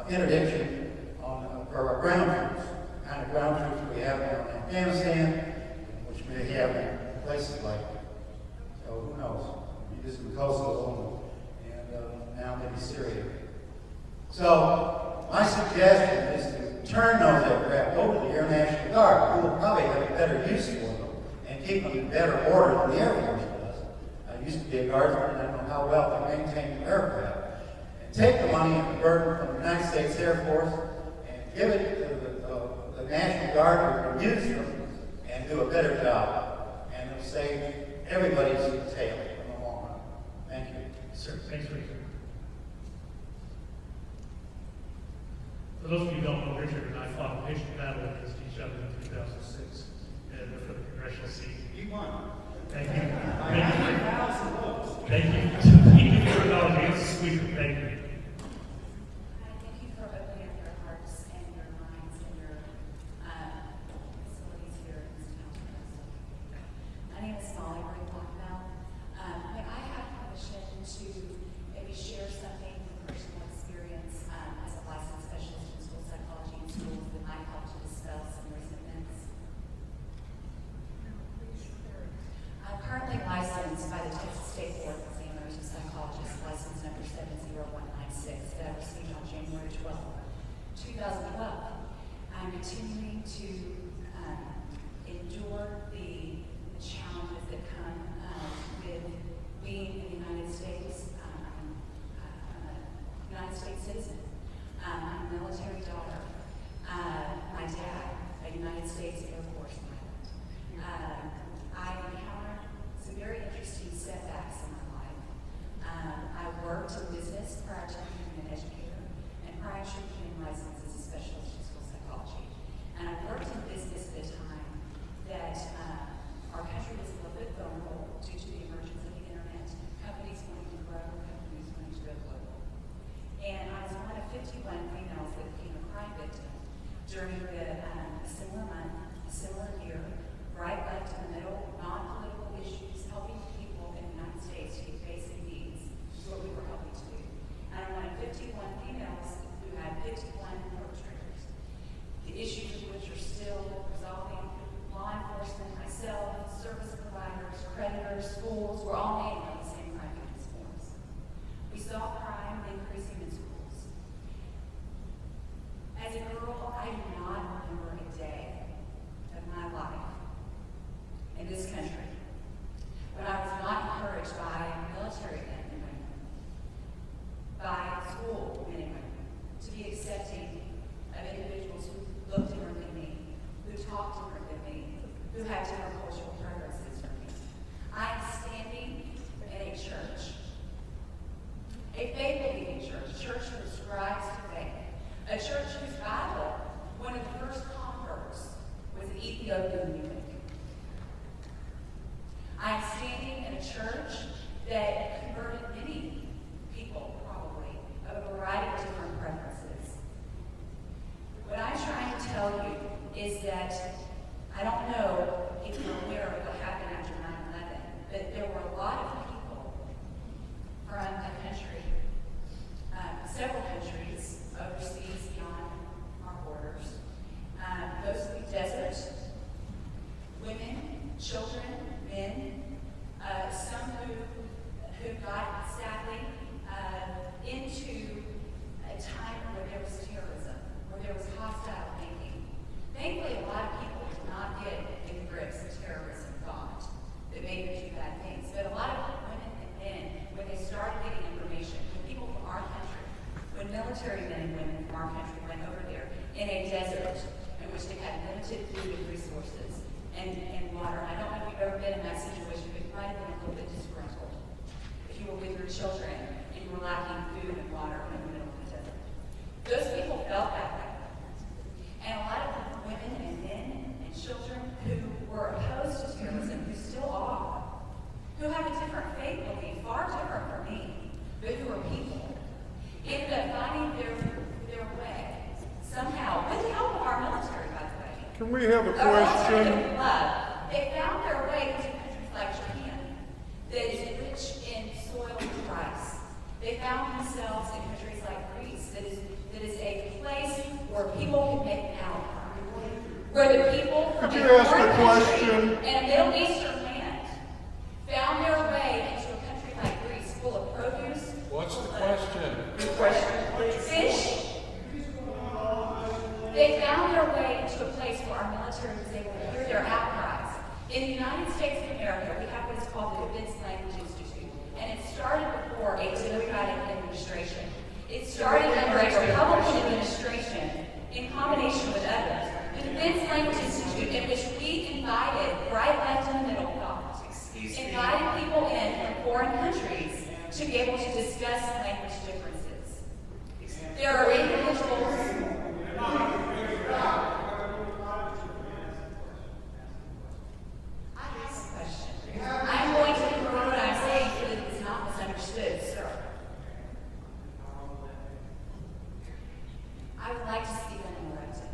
interdiction for our ground troops, the kind of ground troops we have now in Afghanistan, which we have in places like, so who knows, maybe some Kosovo and now maybe Syria. So my suggestion is to turn those aircraft over to the Air National Guard, who will probably have a better use for them and keep them in better order than the Air Force does. I used to be a guardsman, and I know how well they maintain the aircraft. And take the money and the burden from the United States Air Force and give it to the National Guard who can use them and do a better job. And it'll save everybody's tail in the long run. Thank you. Sir, thanks, Richard. For those of you who don't know, Richard and I fought a patient battle against each other in 2006 for the congressional seat. You won. Thank you. Thank you. Thank you for acknowledging us, sweet. Thank you. Thank you for opening up your hearts and your minds and your facilities here in this town. My name is Molly Blackwell. But I have permission to maybe share something from personal experience as a licensed specialist in school psychology in schools that might help to dispel some resentments. I'm currently licensed by the Texas State Board of Examiners and Psychologists, license number 70196, that I received on January 12, 2012. I'm continuing to endure the challenges that come with being in the United States. I'm a United States citizen. I'm a military daughter. My dad, a United States Air Force pilot. I encountered some very interesting setbacks in my life. I worked in business prior to becoming an educator, and prior to becoming licensed as a specialist in school psychology. And I worked in business at a time that our country was a little bit vulnerable due to the emergence of the internet. Companies wanting to grow, companies wanting to go global. And I was one of 51 females that became a crime victim during a similar month, a similar year, right left in the middle, non-political issues, helping people in the United States to get basic needs, is what we were helping to do. And I'm one of 51 females who had 51 perpetrators, the issues of which are still resolving. Law enforcement, myself, service providers, creditors, schools, we're all named on the same crime victims forms. We saw crime increasing in schools. As a girl, I do not remember a day of my life in this country when I was not encouraged by military men and women, by school men and women, to be accepting of individuals who looked different than me, who talked different than me, who had different cultural preferences from me. I am standing in a church, a faith-believing church, a church that ascribes to faith, a church whose Bible, one of the first converts, was an Ethiopian eunuch. I am standing in a church that converted many people, probably, of a variety of different preferences. What I'm trying to tell you is that I don't know if you're aware of what happened after 9/11, but there were a lot of people from a country, several countries overseas beyond our borders, mostly desert, women, children, men, some who got sadly into a time where there was terrorism, where there was hostile thinking. Thankfully, a lot of people did not get in the grips of terrorism thought that made them do bad things. But a lot of women and men, when they started getting information, when people from our country, when military men and women from our country went over there in a desert in which they had limited food and resources and water. I don't know if you've ever been in that situation, but you might have been a little bit disgruntled. If you were with your children and you were lacking food and water in the middle of the desert. Those people felt that way. And a lot of women and men and children who were opposed to terrorism, who still are, who have a different faith belief, far different from me, but who are people, ended up finding their And we have a Or alternative question. love. They found their way to countries like Japan that is rich in soil and rice. They found themselves in countries like Greece that is a place where people can make an outcry. Where the people from Could a you ask foreign a country question? and a Middle Eastern land found their way into a country like Greece full of produce. What's the question? Good question, please. Fish. They found their way into a place where our military was able to hear their outcries. In the United States of America, we have what is called the Defense Language Institute, and it started before a Democratic administration. It started under a Republican administration in combination with others. The Defense Language Institute, in which we invited right, left, and the middle thought, invited people in from foreign countries to be able to discuss language differences. There are individuals. I'm going to confirm what I'm saying so that it's not misunderstood, sir. I would like to see them elected.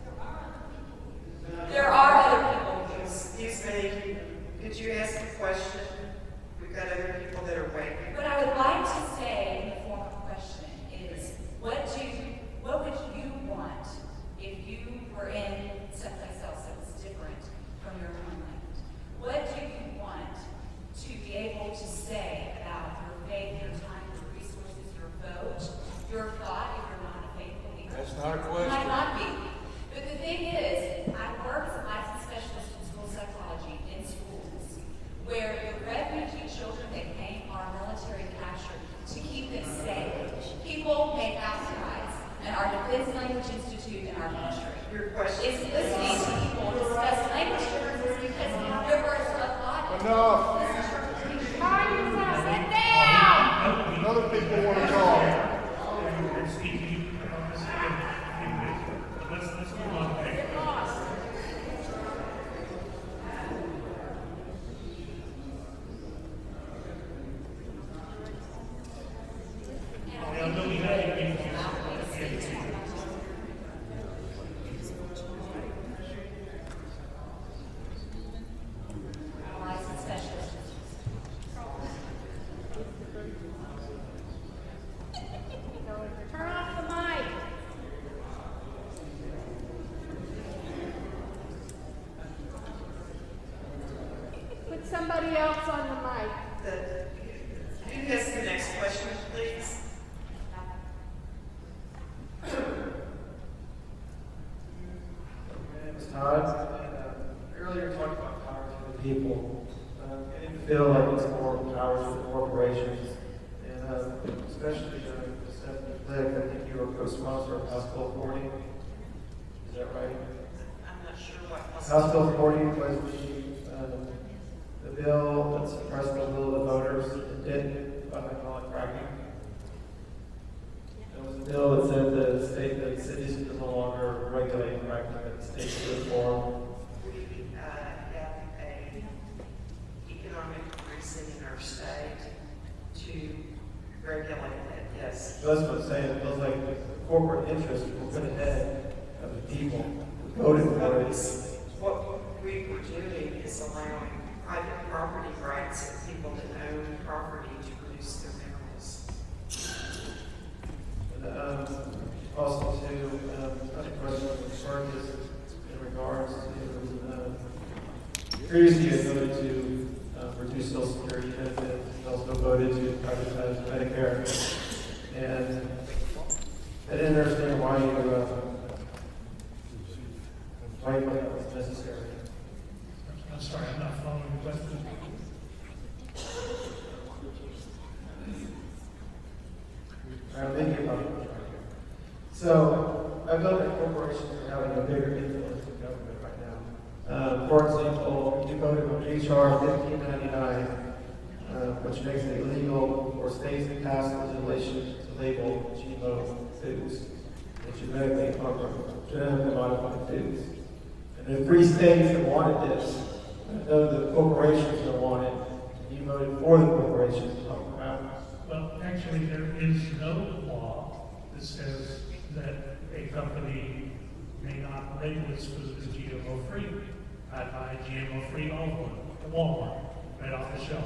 There are other people. Excuse me, could you ask a question? We've got other people that are waiting. What I would like to say in the form of a question is, what would you want if you were in someplace else that was different from your homeland? What do you want to be able to say about your faith, your time, your resources, your vote, your thought if you're not a faith believer? That's not a You question. might not be. But the thing is, I work as a licensed specialist in school psychology in schools where the refugee children that came are military captured to keep them safe. People make outcries, and our Defense Language Institute in our country Your question. is listening to people discuss language differences because there were a lot of Enough. misinterpretations. Sit down! Other people want to talk. And speaking about this again, let's move on. Get lost. Now, no, we have to be Licensed specialist. Turn off the mic. Put somebody else on the mic. Who has the next question, please? My name is Todd, and earlier you talked about power to the people. And I feel like it's more power to the corporations, and especially during the Stephanie Klick, I think you were co-sponsor of House Bill 40. Is that right? I'm not sure what. House Bill 40 was the bill that suppressed the will of the voters and did what I call it fracking. It was a bill that said that cities could no longer regulate fracking, that states could reform. We have a economic reason in our state to regulate that, yes. So that's what I'm saying. It feels like the corporate interest will put ahead of the people who voted for it. What we were doing is allowing private property rights of people that own property to produce their minerals. Also, too, another question with charges in regards to previously you had voted to reduce Social Security benefits, you also voted to privatize Medicare, and I didn't understand why you that was necessary. I'm sorry, I'm not following the question. I'm thinking about it. So, I feel that corporations are having a bigger influence in government right now. For example, you voted on HR 1599, which makes it illegal for states to pass legislation to label GMO foods and genetically modified foods. And there are 3 states that wanted this. I know the corporations don't want it. You voted for the corporations. Well, actually, there is no law that says that a company may not label its food as GMO-free. I buy GMO-free olive oil at Walmart, right off the shelf.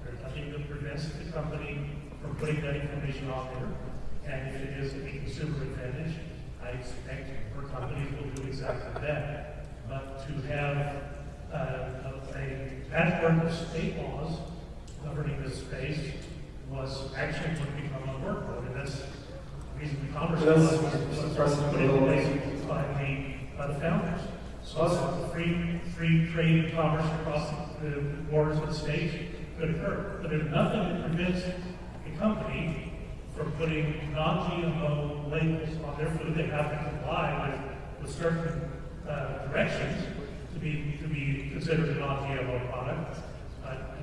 There's nothing that prevents the company from putting that information on there. And if it is a consumer advantage, I expect our companies will do exactly that. But to have a patchwork of state laws governing this space was actually going to become unworkable. And that's the reason Congress was put in place by the founders. So free trade and commerce across the borders of the states could occur. But there's nothing that prevents a company from putting non-GMO labels on their food. They have to comply with certain directions to be considered a non-GMO product.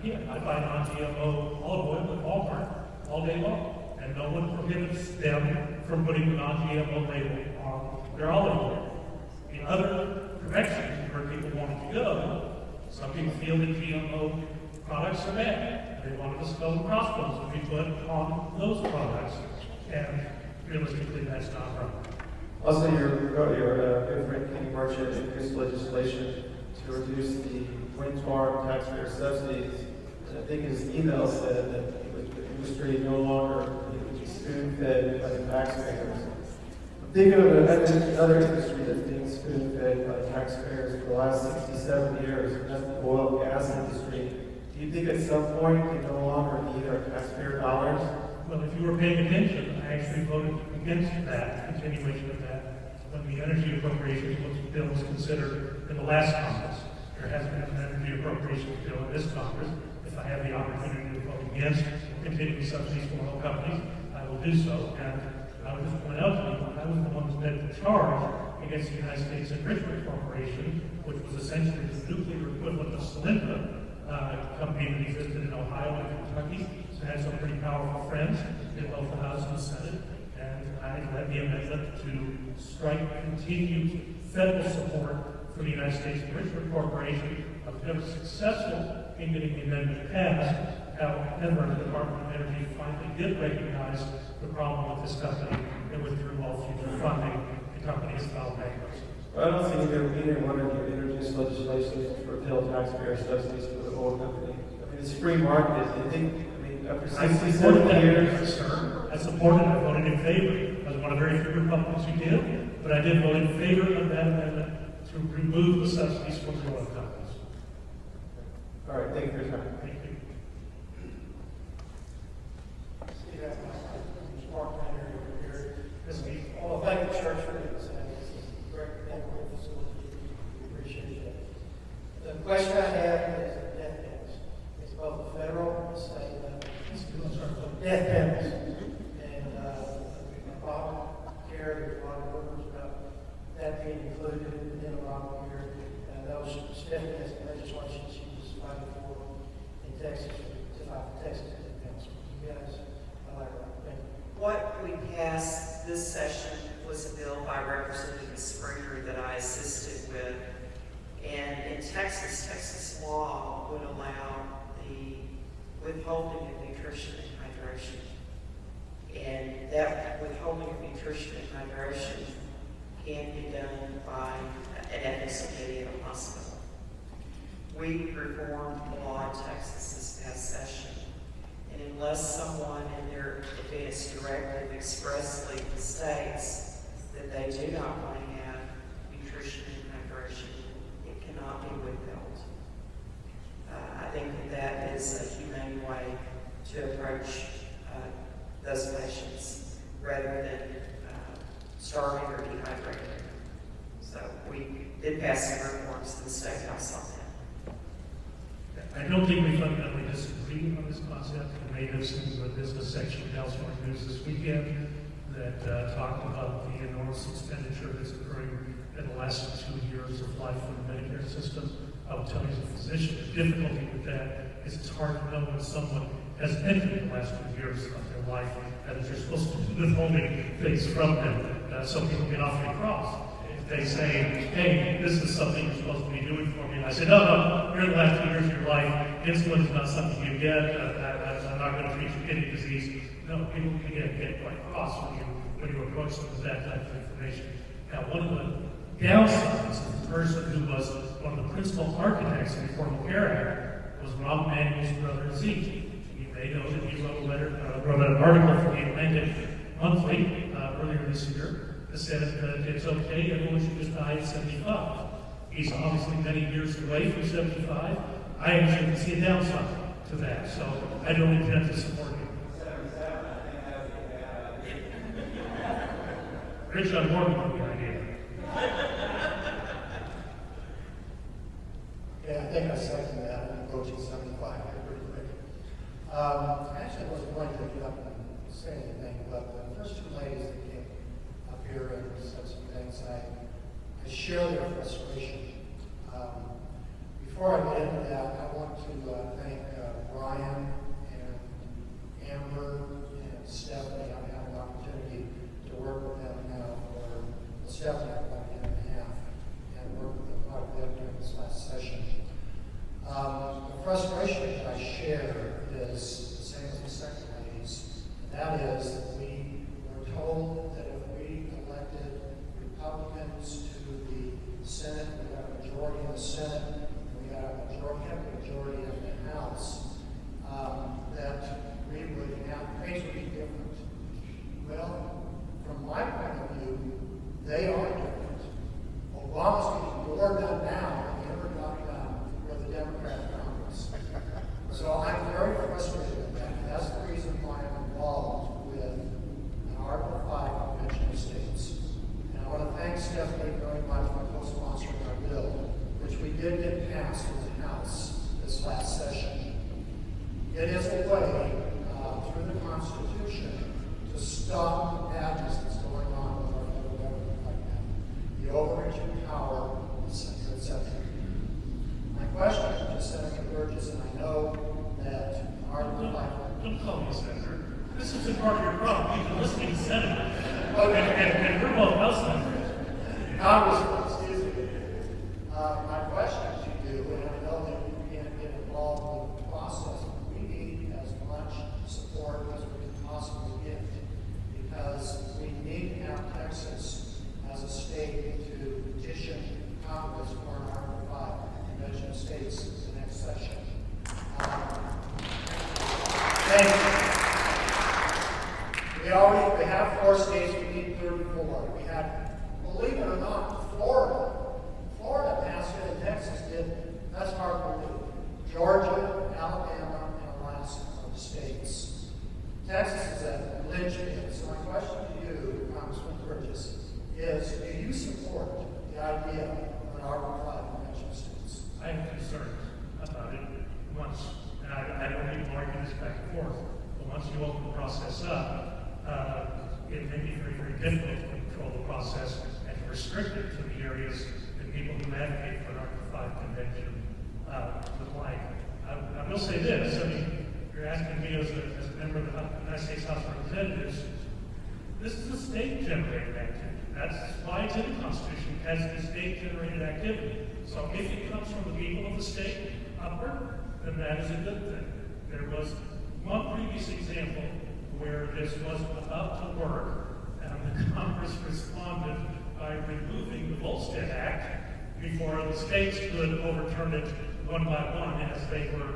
Again, I buy non-GMO olive oil at Walmart all day long, and no one prohibits them from putting the non-GMO label on their olive oil. In other directions where people wanted to go, some people feel that GMO products are bad. They wanted the skull and crossbones to be put on those products, and realistically, that's not right. Also, your good friend Kenny Merchant introduced legislation to reduce the wind farm taxpayer subsidies. And I think his email said that the industry no longer would be spoon-fed by the taxpayers. Think of another industry that's being spoon-fed by the taxpayers for the last 67 years, and that's the oil and gas industry. Do you think at some point they no longer need our taxpayer dollars? Well, if you were paying attention, I actually voted against that, continuation of that, when the energy appropriations bill was considered in the last Congress. There hasn't been an energy appropriations bill in this Congress. If I have the opportunity to vote against continuing subsidies for oil companies, I will do so. And I would just point out to you, I was the one who led the charge against the United States Enrichment Corporation, which was essentially the nuclear equivalent of Solyndra, company that existed in Ohio and Kentucky. So I had some pretty powerful friends in both the House and the Senate, and I led the amendment to strike continued federal support for the United States Enrichment Corporation. I was never successful in getting the amendment passed. However, the Department of Energy finally did recognize the problem with this company and withdrew all future funding. The company is filed bankruptcy. I don't think either one of you introduced legislation to repeal taxpayer subsidies for the oil company. I mean, it's free market. I think, after 67 years, sir. I supported it. I voted in favor. I was one of very few Republicans who did, but I did vote in favor of that amendment to remove the subsidies from the oil companies. All right, thank you for your time. Thank you. Well, thank the church for this. This is a great facility. We appreciate that. The question I have is the death penalties. It's both the federal and state level. Death penalties. And Obamacare, there's a lot of rumors about that being included in Obamacare. And those Stephanie has legislation she was fighting for in Texas to fight the Texas death penalty. You guys elaborate. Thank you. What we passed this session was a bill by Representative Springer that I assisted with. And in Texas law would allow the withholding of nutrition and hydration. And that withholding of nutrition and hydration can be done by an ethics committee at a hospital. We reformed the law in Texas this past session. And unless someone in their advance directive expressly states that they do not want to have nutrition and hydration, it cannot be withheld. I think that is a humane way to approach those patients rather than starving or dehydrating. So we did pass some reforms to the State House on that. I don't think we fundamentally disagree on this concept. We may have seen the business section of California News this weekend that talked about the enormous expenditure that's occurring in the last 2 years of life in the Medicare system. I would tell you as a physician, the difficulty with that is it's hard to know when someone has entered the last 2 years of their life and that you're supposed to be withholding things from them. Some people get awfully cross. They say, hey, this is something you're supposed to be doing for me. And I say, no, you're in the last 2 years of your life. Insulin is not something you get. I'm not going to treat your kidney disease. No, people can get quite cross when you approach them with that type of information. Now, one of the downsides. The person who was one of the principal architects in the Affordable Care Act was Rob Manuel's brother Zeke. You may know that he wrote an article for the Atlantic Monthly earlier this year that said that it's okay, everyone should just die at 75. He's obviously many years away from 75. I actually can see a downside to that, so I don't intend to support him. Rich on Morgan with the idea. Yeah, I think I second that. I'm approaching 75 here pretty quick. I actually wasn't going to get up and say anything, but the first two ladies that came up here and said some things, I share their frustration. Before I get into that, I want to thank Brian and Amber and Stephanie. I've had an opportunity to work with them now for Stephanie about a year and a half, and work with them quite a bit during this last session. The frustration that I share is the same as the second ladies, and that is that we were told that if we elected Republicans to the Senate, we got a majority in the Senate, and we got a majority in the House, that we would have, things would be different. Well, from my point of view, they are different. Obama's getting more done now than he ever got done with the Democratic Congress. So I'm very frustrated with that. That's the reason why I'm involved with an Article 5 Convention of States. And I want to thank Stephanie very much for co-sponsoring our bill, which we did get passed in the House this last session. It is a way through the Constitution to stop the madness that's going on with our federal government right now. The overreaching power, etc., etc. My question to Senator Burgess, and I know that Article 5... Don't call me a senator. This is a part of your problem. You've been listening to senators. And we're both House members. Congressman, excuse me. My question to you, and I know that you can't get involved with the process, we need as much support as we can possibly get, because we need to have Texas as a state to petition Congress for an Article 5 Convention of States in the next session. Thank you. We have 4 states, we need 34. We had, believe it or not, Florida passed it and Texas didn't. That's hard to believe. Georgia, Alabama, and Alaska are the states. Texas is a linchpin. So my question to you, Congressman Burgess, is do you support the idea of an Article 5 Convention of States? I am concerned about it once, and I don't need to argue this back and forth, but once you open the process up, it may be very, very difficult to control the process and to restrict it to the areas that people who advocate for an Article 5 convention would like. I will say this, I mean, you're asking me as a member of the United States House of Representatives, this is a state-generated activity. That's why it's in the Constitution, as a state-generated activity. So if it comes from the people of the state upward, then that is a good thing. There was one previous example where this was about to work, and the Congress responded by removing the Volstead Act before the states could overturn it one by one, as they were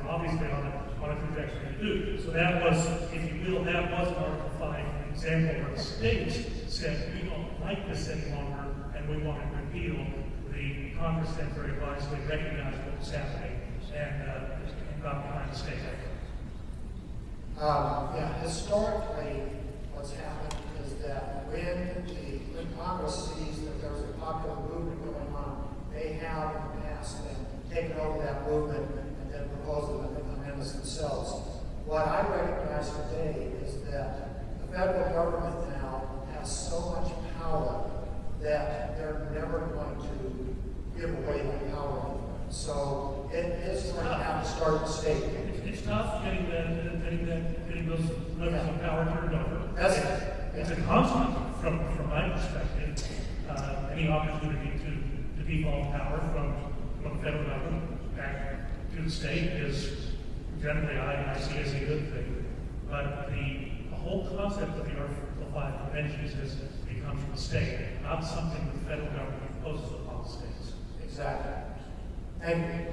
obviously on a trajectory to do. So that was, if you will, that was an Article 5 example where the states said, we don't like this any longer, and we want to repeal. The Congress then very wisely recognized what was happening and got behind the state effort. Historically, what's happened is that when Congress sees that there's a popular movement going on, they have in the past then taken over that movement and then proposed amendments themselves. What I recognize today is that the federal government now has so much power that they're never going to give away that power anymore. So it is going to have to start at the state. It's tough getting those levels of power turned over. It's a constant from my perspective. Any opportunity to devolve power from the federal government back to the state is generally I see as a good thing. But the whole concept of the Article 5 conventions has become comes from the state, not something the federal government imposes upon the states. Exactly. Thank you.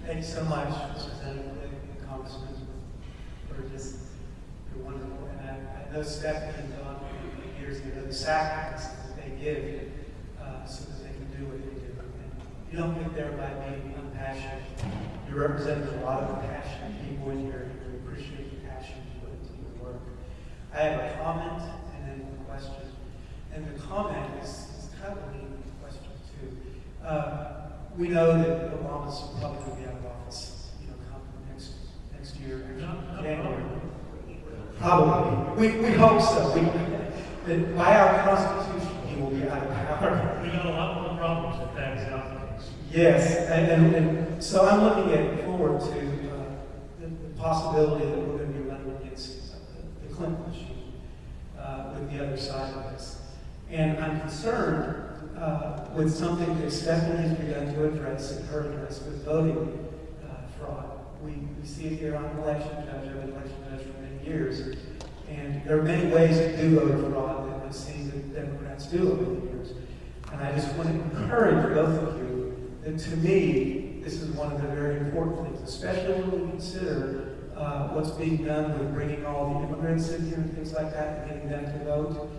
Thank you so much, Representative Klick, Congressman Burgess. You're wonderful. And I know Stephanie and Don for years, and I know the sacrifices that they give so that they can do what they do. And you don't get there by being unpassionate. You represent a lot of passionate people in here, and we appreciate the passion you put into your work. I have a comment and then a question. And the comment is kind of a leading question, too. We know that Obama's probably going to be out of office, come next year, January. Probably. We hope so. That by our Constitution, he will be out of power. We got a lot more problems if that is not the case. Yes, and so I'm looking forward to the possibility that we're going to be running against the Clinton machine with the other side of this. And I'm concerned with something that Stephanie has begun to address in her address with voting fraud. We see it here on election judge. I've been election judge for many years. And there are many ways to do voter fraud that I've seen that Democrats do over the years. And I just want to encourage both of you that, to me, this is one of the very important things, especially when we consider what's being done with bringing all the immigrants in here and things like that and getting them to vote.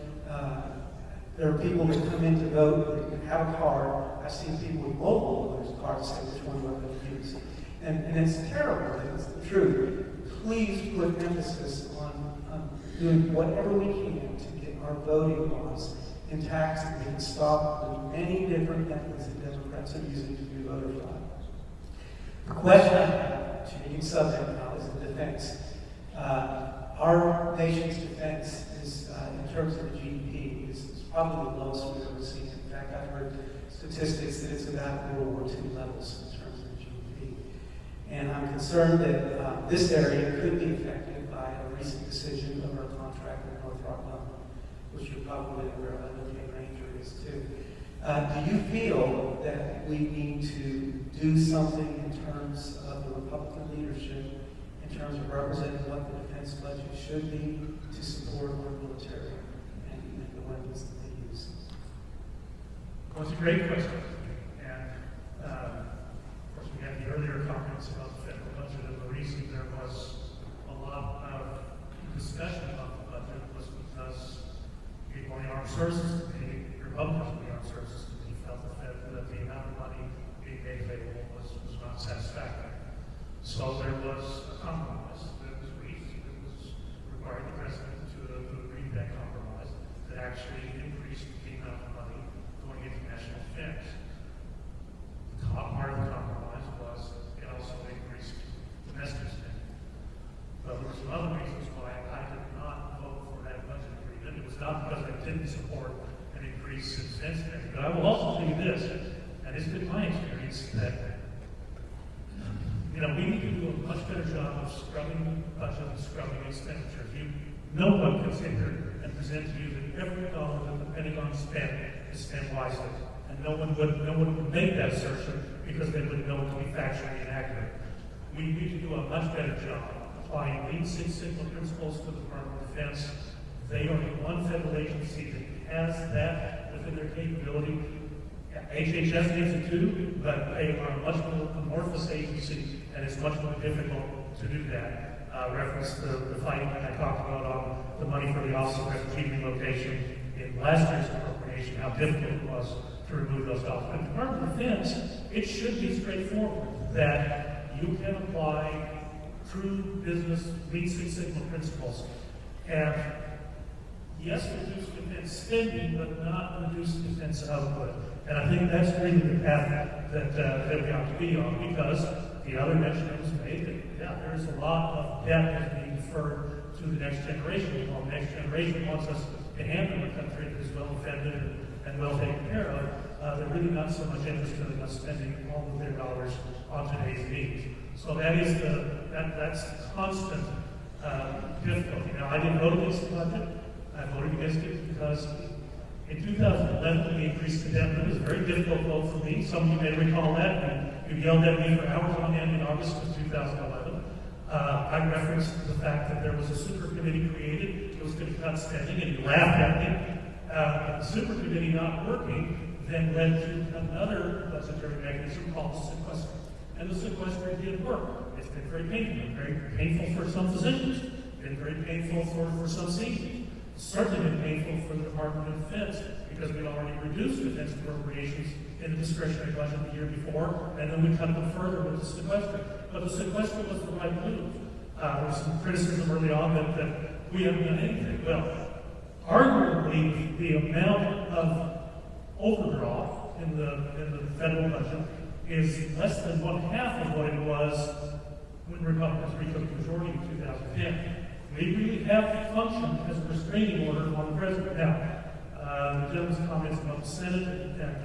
There are people that come in to vote that have a card. I've seen people with multiple cards say which one I'm going to use. And it's terrible, it's the truth. Please put emphasis on doing whatever we can to get our voting laws intact so we can stop the many different methods that Democrats are using to do voter fraud. The question, changing subject now, is the defense. Our nation's defense is, in terms of the GDP, is probably the lowest we've ever seen. In fact, I've heard statistics that it's about World War II levels in terms of the GDP. And I'm concerned that this area could be affected by a recent decision of our contractor, Northrop Grumman, which you're probably aware of. I know Ken Ranger is too. Do you feel that we need to do something in terms of the Republican leadership, in terms of representing what the defense budget should be to support our military and the weapons that they use? Well, it's a great question. And of course, we had the earlier comments about the federal budget, and the reason there was a lot of discussion about the budget was because people in the armed services committee, Republicans in the armed services committee, felt that the amount of money being made available was not satisfactory. So there was a compromise that was reached. It was required the president to agree to that compromise that actually increased the amount of money going into national defense. The top part of the compromise was it also increased domestic spending. But there were some other reasons why I did not vote for that budget agreement. It was not because I didn't support an increase in defense spending. But I will also tell you this, and it's been my experience that we need to do a much better job of scrubbing the budget and scrubbing expenditures. No one can sit here and present to you that every dollar that the Pentagon spent is spent wisely. And no one would make that assertion because they would know it to be factually inaccurate. We need to do a much better job applying Lean Six Sigma principles to the Department of Defense. They are the one federal agency that has that within their capability. HHS needs it too, but they are a much more amorphous agency, and it's much more difficult to do that. Reference the fight I talked about on the money for the Office of Refugee Relocation in last year's appropriation, how difficult it was to remove those dollars. But the Department of Defense, it should be straightforward that you can apply true business Lean Six Sigma principles and yes, reduce defense spending, but not reduce defense output. And I think that's really the path that we ought to be on, because the other mention that was made that, there's a lot of debt that's being deferred to the next generation. Well, the next generation wants us to handle a country that is well defended and well taken care of. They're really not so much interested in us spending all of their dollars on today's needs. So that is that's constant difficulty. Now, I didn't vote against the budget. I voted against it because in 2011 we increased the debt. It was a very difficult vote for me. Some of you may recall that, and you yelled at me for hours on end in August of 2011. I referenced the fact that there was a super committee created it was going to cut spending, and he laughed at me. The super committee not working then led to another budgetary mechanism called the sequester. And the sequester did work. It's been very painful, very painful for some physicians, been very painful for some seniors. It's certainly been painful for the Department of Defense because we'd already reduced defense appropriations in the discretionary budget the year before, and then we cut them further with the sequester. But the sequester was the right move. There was some criticism early on that we haven't done anything. Well, arguably, the amount of overdraw in the federal budget is less than 1/2 of what it was when Republicans retook the majority in 2010. We really have functioned as a restraining order on the president. Now, the gentleman's comments about the Senate and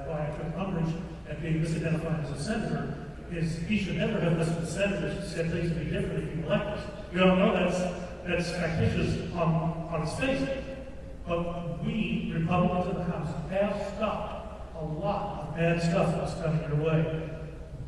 why I took umbrage at being misidentified as a senator is he should never have listened to senators who said things would be different if you elect us. We all know that's factitious on its face. But we, Republicans in the House, have stopped a lot of bad stuff that was coming your way.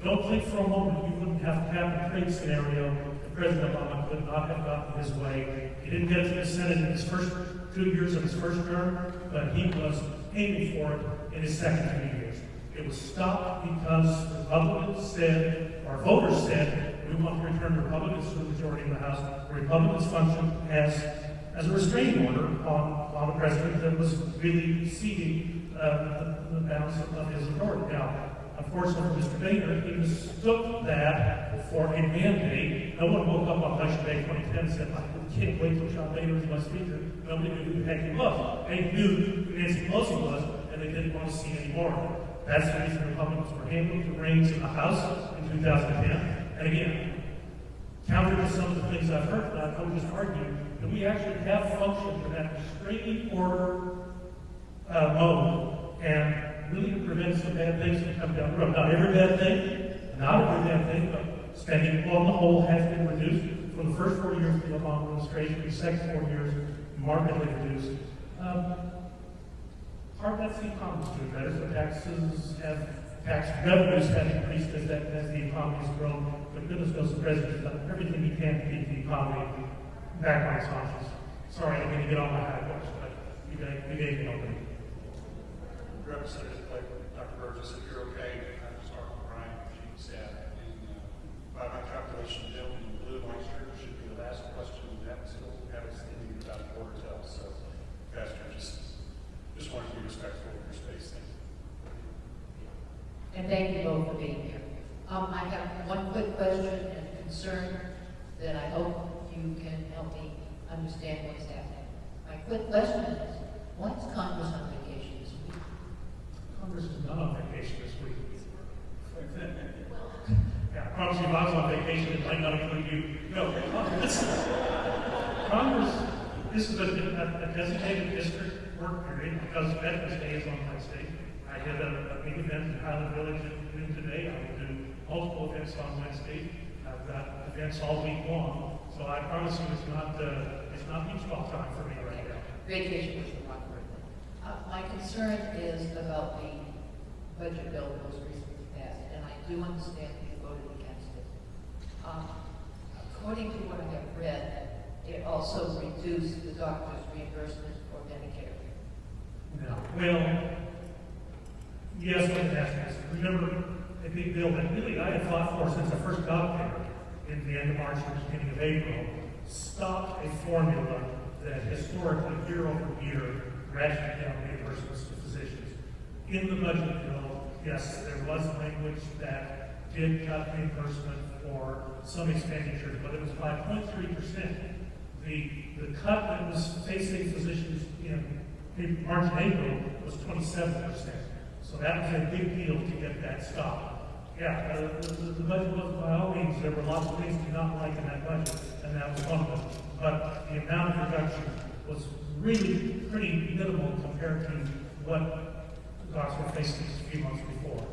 Don't think for a moment you wouldn't have to have a trade scenario that President Obama could not have gotten his way. He didn't get to the Senate in his first 2 years of his first term, but he was aiming for it in his second 2 years. It was stopped because Republicans said, or voters said, we want to return Republicans to the majority in the House. Republicans function as a restraining order on a president that was really exceeding the bounds of his authority. Now, unfortunately for Mr. Boehner, he mistook that for a mandate. No one woke up on Election Day 2010 and said, I can't wait till John Boehner is my speaker. Nobody knew who the heck he was. They knew who Nancy Pelosi was, and they didn't want to see any more of it. That's the reason Republicans were handling the reins in the House in 2010. And again, counter to some of the things I've heard, I would just argue that we actually have functioned in that restraining order mode and really prevent some bad things from coming down the road. Not every bad thing, but spending on the whole has been reduced. For the first 4 years of the Obama administration, the second 4 years, markedly reduced. Part of that's the economy's doing better, so tax revenues have increased as the economy has grown. But goodness knows the president has done everything he can to keep the economy back on its haunches. Sorry, I didn't mean to get on my high horse, but you gave me an opening. Representative Klick, Dr. Burgess, if you're okay, I'm start with Brian, chief of staff. And by my calculation, the gentleman in the blue white shirt should be the last question. That still have us thinking about a quarter till. So, Pastor, just want to be respectful of your space. Thank you. And thank you both for being here. I have one quick question and concern that I hope you can help me understand what's happening. My quick question is, why is Congress on vacation this week? Congress is not on vacation this week. Yeah, I promise you if I was on vacation, it might not include you. No, Congress, this is a designated district work period because Veterans Day is on Wednesday. I did a big event in Highland Village noon today. I will do multiple events on Wednesday. I've got events all week long. So I promise you it's not beach ball time for me right now. Vacation was the wrong word. My concern is about the budget bill that was recently passed, and I do understand that you voted against it. According to what I have read, it also reduced the doctor's reimbursement for Medicare. No. Well, yes, but that's remember a big bill that really I had fought for since I first got there in the end of March and beginning of April, stopped a formula that historically, year over year, ratcheted down reimbursements to physicians. In the budget bill, yes, there was language that did cut reimbursement for some expenditures, but it was by 0.3%. The cut that was facing physicians in March and April was 27%. So that was a big deal to get that stopped. Yeah, the budget was, by all means, there were lots of things to not like in that budget, and that was one of them. But the amount of reduction was really pretty minimal compared to what the docs were facing just a few months before.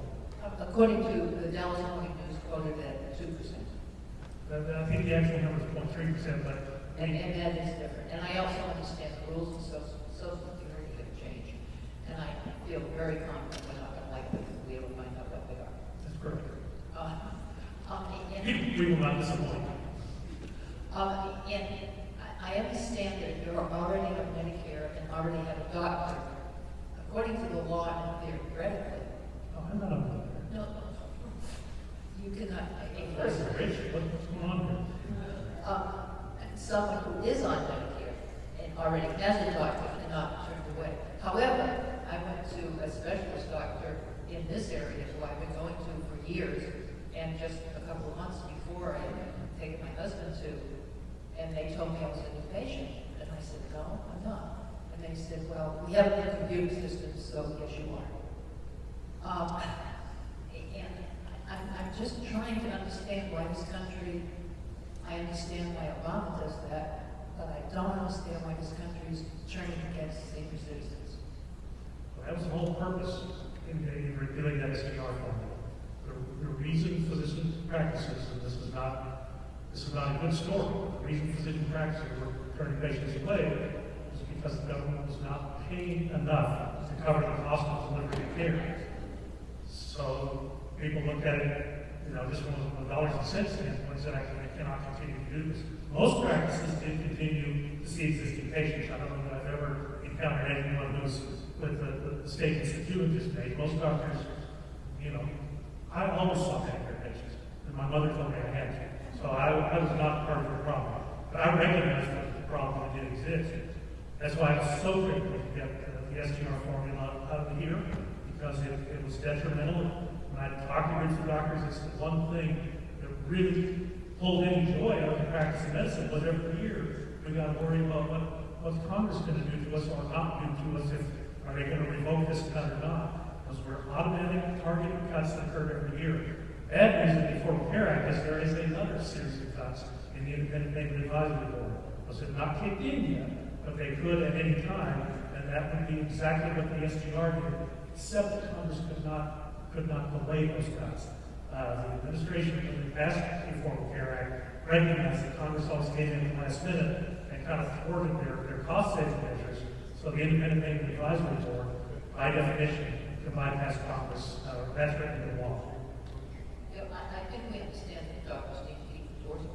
According to the Dallas Morning News, quoted at 2%. I think the actual number is 0.3%, but... And that is different. And I also understand the rules of Social Security have changed. And I feel very confident we're not going to like them if we ever find out what they are. That's correct. And we will not disappoint. and I understand that there are not turned away. However, I went to a specialist doctor in this area who I've been going to for years, and just a couple of months before I take my husband to, and they told me I was a new patient, and I said, no, I'm not. And they said, well, we have a computer system, so yes, you are. And I'm just trying to understand why this country, I understand why Obama does that, but I don't understand why this country is turning against senior citizens. Well, that was the whole purpose in repealing that SDR formula. The reason physician practices, and this is not a good story, the reason physician practices were turning patients away was because the government was not paying enough to cover the cost of delivery of care. So people looked at it, just from a dollars and cents standpoint, and said, I cannot continue to do this. Most practices did continue to see existing patients. I don't know that I've ever encountered anyone who's with the statements that you have just made. Most doctors, I almost saw Medicare patients, and my mother told me I had to. So I was not part of the problem. But I recognize that the problem that did exist. That's why it's so critical to get the SGR formula out of here, because it was detrimental. When I talked to groups of doctors, it's the one thing that really pulled any joy out of the practice of medicine was every year we got to worry about what's Congress going to do to us or not do to us. Are they going to revoke this cut or not? Because we're automatic targeted cuts that occur every year. Bad news in the Affordable Care Act is there is another series of cuts in the Independent Payment Advisory Board. Those have not kicked in yet, but they could at any time, and that would be exactly what the SGR did, except that Congress could not delay those cuts. The administration, when they passed the Affordable Care Act, recognized that Congress always came in at the last minute and kind of thwarted their cost-saving measures. So the Independent Payment Advisory Board, by definition, can bypass Congress. That's written in the law. I think we understand that doctors need to keep endorsing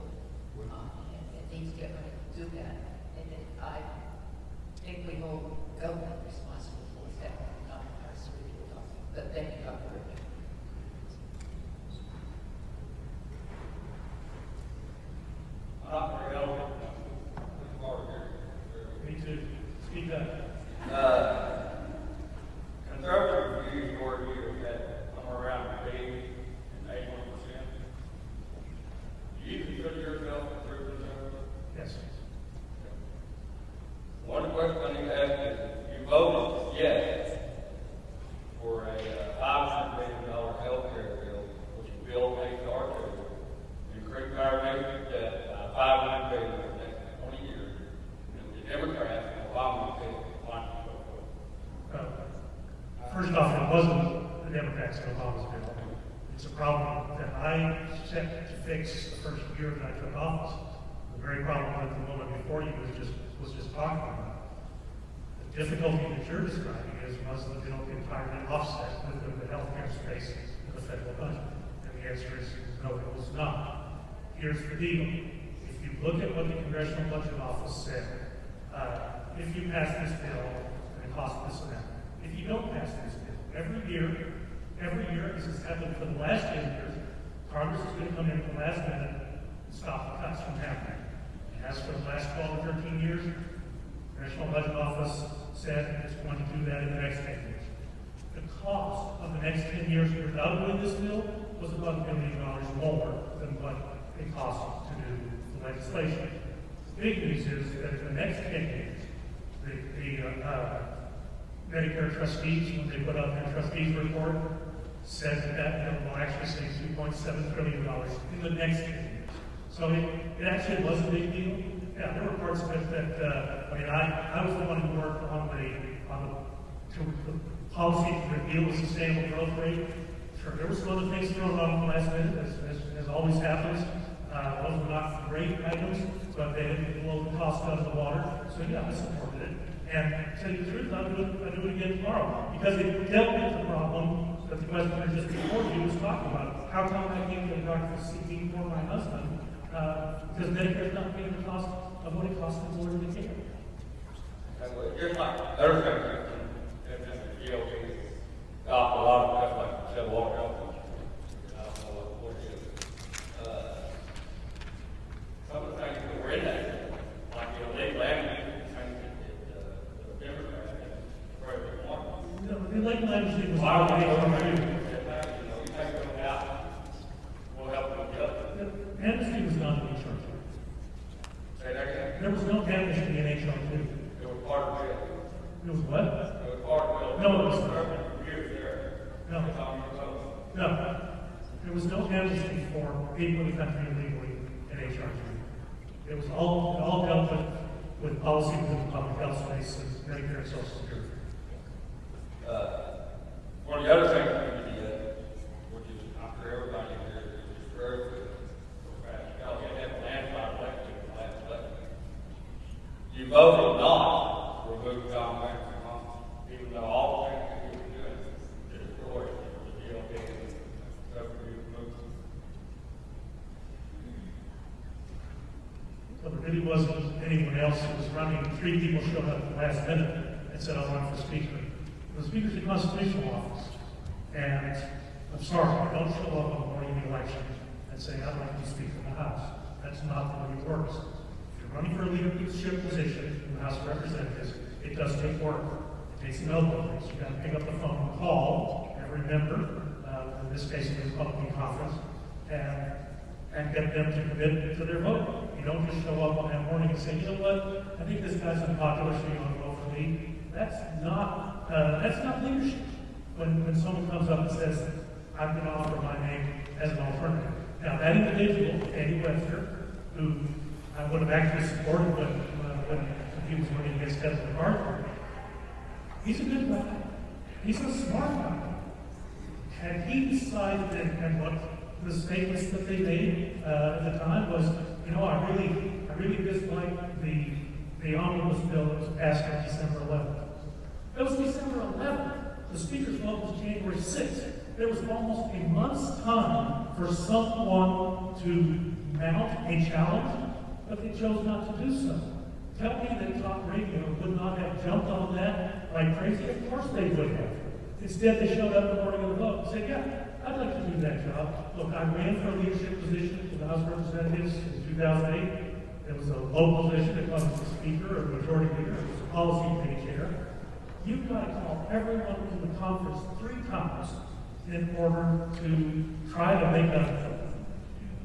and need to get ready to do that. And I think we hold government responsible for that, not our individual doctor. But thank you, Dr. Richard. Not very eloquent. Me too. Speak up. Conservative views toward you at somewhere around 80 and 81%. Do you consider yourself a true conservative? Yes. One question I need to ask is, you voted yes for a $500 billion health care bill, which Bill H.R. to increase our nation's debt by $500 billion for the next 20 years. And the Democrats and Obama said, First off, it wasn't the Democrats and Obama's bill. It's a problem that I set to fix the first year that I took office. The very problem that the woman before you was just talking about. The difficulty that you're describing was the bill entirely offset within the healthcare space in the federal budget. And the answer is no, it was not. Here's the deal. If you look at what the Congressional Budget Office said, if you pass this bill, it costs this amount. If you don't pass this bill, every year, as has happened for the last 10 years, Congress is going to come in at the last minute and stop the cuts from happening. It has for the last 12 or 13 years. The Congressional Budget Office said it's going to do that in the next 10 years. The cost of the next 10 years without doing this bill was about $1 billion more than what it cost to do the legislation. The big news is that in the next 10 years, the Medicare trustees, when they put out their trustees report, said that bill will actually save $2.7 trillion in the next 10 years. So it actually was a big deal. Yeah, there were parts of it that, I was the one who worked on the policy to repeal the sustainable growth rate. Sure, there were some other things thrown out in the last minute, as always happens. Those were not great items, but they didn't blow the cost out of the water. So yeah, I supported it. And to tell you the truth, I'll do it again tomorrow. Because it dealt with the problem that the questioner just before you was talking about. How come I came to the doctor seeking for my husband? Because Medicare is not paying the cost of what it costs to deliver the care. Here's my other question. And Mr. GOP a lot of stuff like said water health insurance. I don't know what it is. Some of the things that were in that, like the illegal avenue, things that the Democrats the legal entity was Why not would an you HR go two. through? You take them out, we'll help them get up. Amnesty was not an HR two. Say that again. There was no amnesty in HR two. It was part of it. It was what? It was part of it. No, it was not. Years there. No. That's all you know. No. There was no amnesty for people in the country illegally in HR two. It was all dealt with policy within the public health space and Medicare and Social Security. One of the other things we did, which is not for everybody here, is just very quick. Y'all had that landslide election in the last election. You voted not to remove John Wayne from office, even though all the things that he was doing to destroy the GOP and stuff for you to move. So there really wasn't anyone else who was running. 3 people showed up at the last minute and said, I'll run for speaker. The speaker's a constitutional office. And I'm sorry, don't show up on the morning of the election and say, I'd like to be Speaker of the House. That's not the way it works. If you're running for a leadership position in the House of Representatives, it does take work. It takes an elbow grease. You've got to pick up the phone and call every member, in this case, of the Republican conference, and get them to commit to their vote. You don't just show up on that morning and say, you know what, I think this guy's unpopular, so you want to vote for me. That's not leadership. When someone comes up and says, I'm going to offer my name as an alternative. Now, that individual, Andy Webster, who I would have actually supported when he was running against Kevin McCarthy, he's a good guy. He's a smart guy. And he decided, and what the statements that they made at the time was, you know, I really dislike the omnibus bill that was passed on December 11th. It was December 11th. The Speaker's vote was January 6th. There was almost a month's time for someone to mount a challenge, but they chose not to do so. Tell me that talk radio would not have jumped on that like crazy. Of course they would have. Instead, they showed up the morning of the vote and said, yeah, I'd like to do that job. Look, I ran for a leadership position in the House of Representatives in 2008. It was a low position. It wasn't the Speaker or the Majority Leader. It was a policy committee chair. You've got to call everyone in the conference 3 times in order to try to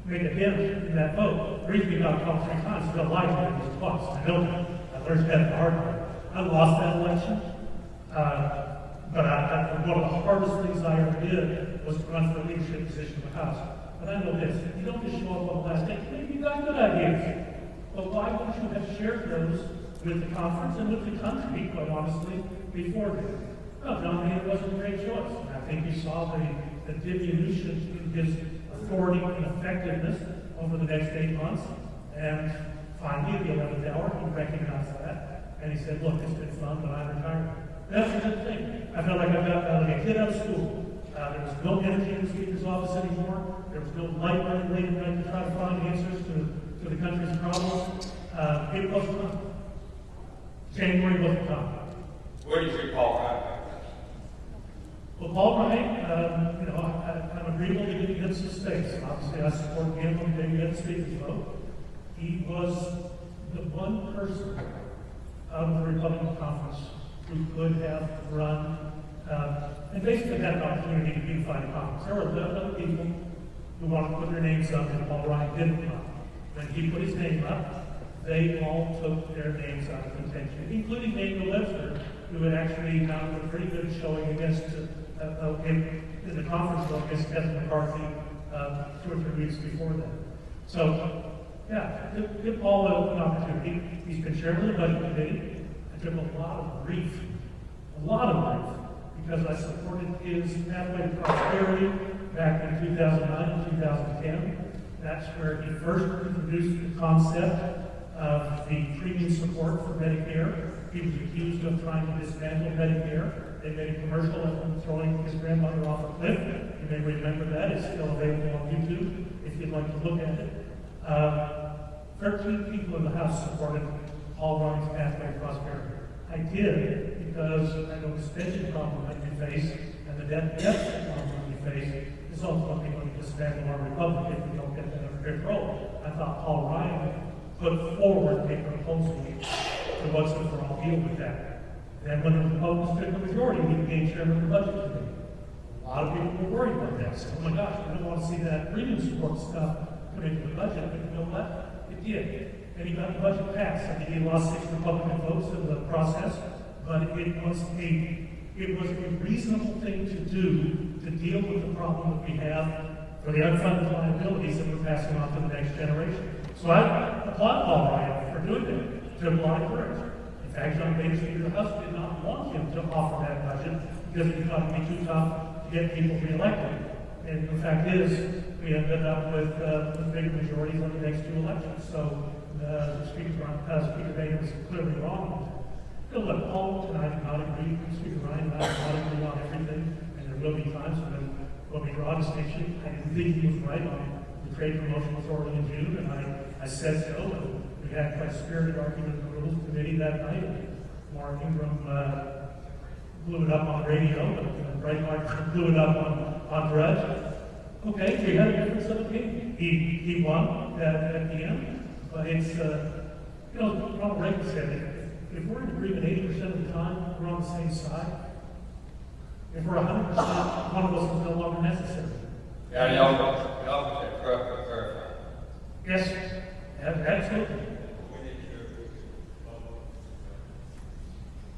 make a dent in that vote. The reason you got to call 3 times is they'll lie to you just twice. I know that. I learned that the hard way. I lost that election. But one of the hardest things I ever did was to run for a leadership position in the House. But I know this, you don't just show up on the last day. Maybe you got good ideas. But why wouldn't you have shared those with the conference and with the country, quite honestly, before then? Well, John Maynard wasn't a great choice. And I think you saw the diminution in his authority and effectiveness over the next 8 months. And finally, at the 11th hour, he recognized that. And he said, look, it's been fun, but I'm retiring. That's a good thing. I felt like I got like a kid out of school. There was no energy in the Speaker's office anymore. There was no light running late at night to try to find answers to the country's problems. It wasn't fun. January wasn't fun. Where do you see Paul Ryan? Well, Paul Ryan, you know, I'm agreeable to give him some space. Obviously, I support him on getting the Speaker's vote. He was the one person out of the Republican conference who could have run and basically had an opportunity to unify the conference. There were 11 other people who wanted to put their names up, and Paul Ryan didn't run. When he put his name up, they all took their names out of contention, including Daniel Webster, who had actually mounted a pretty good showing against in the conference vote against Kevin McCarthy 2 or 3 weeks before that. So, yeah, give Paul an opportunity. He's been chairman of the budget committee. I took a lot of grief, because I supported his pathway to prosperity back in 2009 and 2010. That's where he first introduced the concept of the premium support for Medicare. He was accused of trying to dismantle Medicare. They made a commercial of him throwing his grandmother off a cliff. You may remember that. It's still available on YouTube if you'd like to look at it. 13 people in the House supported Paul Ryan's pathway to prosperity. I did because I know the spending problem that we face and the deficit problem that we face is ultimately going to dismantle our republic if we don't get that under control. I thought Paul Ryan put forward a proposal to what's the for all deal with that. Then when the Republicans took the majority, he became chairman of the budget committee. A lot of people were worried about that. So, oh my gosh, we don't want to see that premium support stuff come into the budget, but you know what? It did. And he got the budget passed. I think he lost 6 Republican votes in the process, but it was a reasonable thing to do to deal with the problem that we have for the unfunded liabilities that we're passing on to the next generation. So I applaud Paul Ryan for doing that, to apply courage. In fact, John Bates Speaker of the House did not want him to offer that budget because he thought it would be too tough to get people reelected. And the fact is, we ended up with big majorities on the next 2 elections. So Speaker Bates was clearly wrong. Look, Paul and I do not agree, Speaker Ryan and I do not agree on everything, and there will be times when we draw a distinction. I didn't think he was right on the Trade Promotion Authority in June, and I said so, and we had quite a spirited argument in the Rules Committee that night, and Mark Ingram blew it up on radio, and Breitbart blew it up on Drudge. Okay, we had a difference of opinion. He won at the end, but it's, Ronald Reagan said, if we're in agreement 80% of the time, we're on the same side. If we're 100%, one of us is no longer necessary. Yeah, y'all said correct. Yes, absolutely.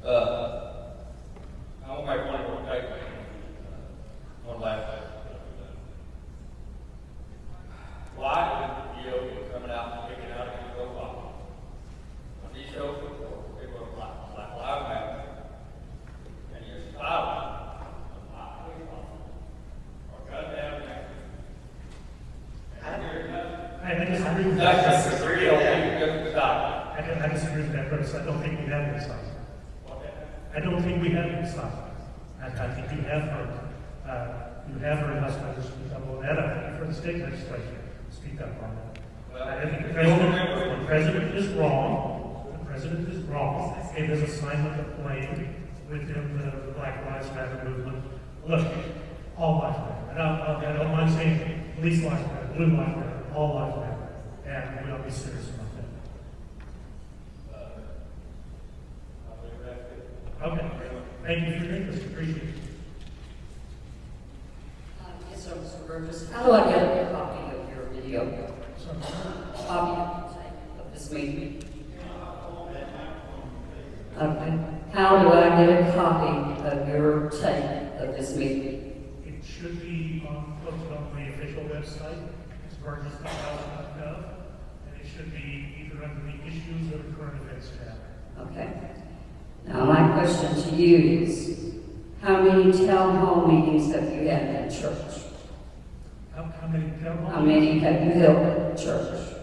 I want to make one more statement. One last thing. Why is the GOP coming out and picking out a profile? On these shows before, people are Black Lives Matter, and you're silent on or gun down there. I disagree with that. I disagree with that premise. I don't think we have it inside. I don't think we have it inside. I think you have heard House members speak up on that. For the state legislature, speak up on that. I think the president is wrong. The president is wrong. It is assignment of blame within the Black Lives Matter movement. Look, all lives matter. I don't mind saying police lives matter, blue lives matter, all lives matter. And we ought to be serious about that. Okay. Thank you for your interest. Appreciate it. Yes, sir, Mr. Burgess. How do I get a copy of your video? Copy of this meeting? Okay. How do I get a copy of your tape of this meeting? It should be posted on the official website. It's burgess.house.gov, and it should be either under the issues or the current events tab. Okay. Now, my question to you is, how many town hall meetings have you had in church? How many town hall How many have you held in church?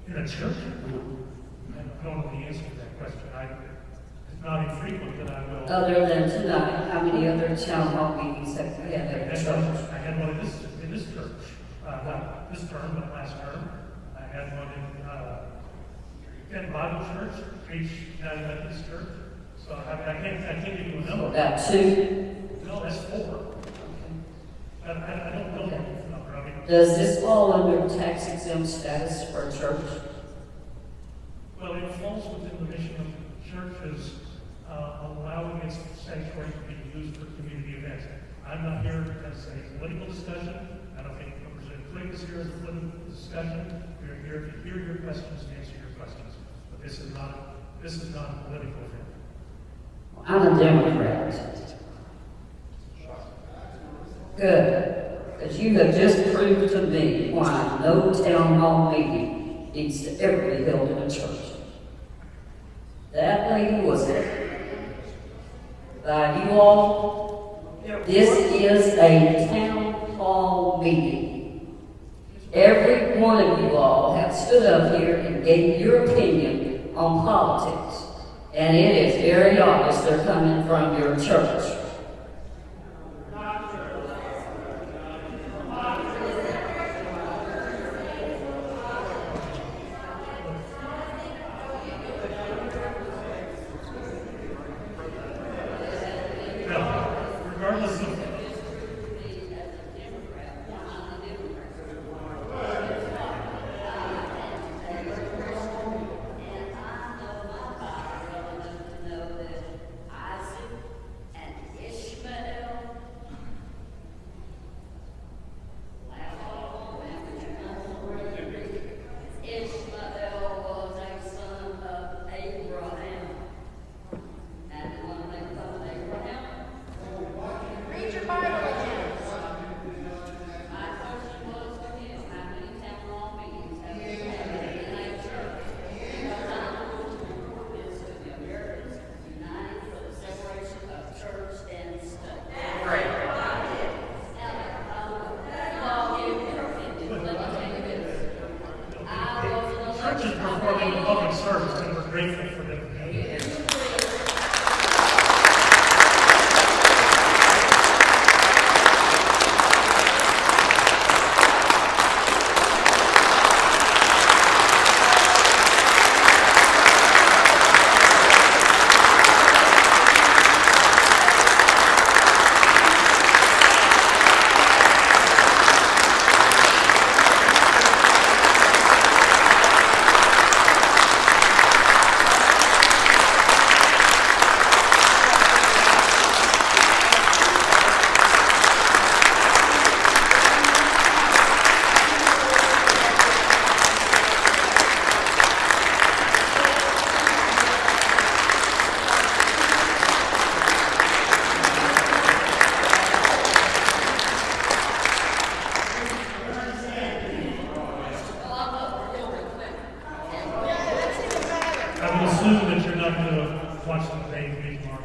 In a church? I don't know the answer to that question. It's not infrequent that I will. Other than tonight, how many other town hall meetings have you had in church? I had one in this church. Not this term, but last term. I had one in Bible Church, United Methodist Church. So I can't give you a number. About 2? No, that's 4. I don't know the number. I mean, Does this fall under tax exempt status for a church? well, it falls within the mission of the church as allowing its sanctuary to be used for community events. I'm not here as a political discussion. I don't think Representative Klick is here as a political discussion. We're here to hear your questions and answer your questions. But this is not a political event. I'm a Democrat. Good. Because you have just proved to me why no town hall meeting needs to ever be held in a church. That lady was by you all. This is a town hall meeting. Every one of you all have stood up here and gave your opinion on politics. And it is very obvious they're coming from your church. Regardless of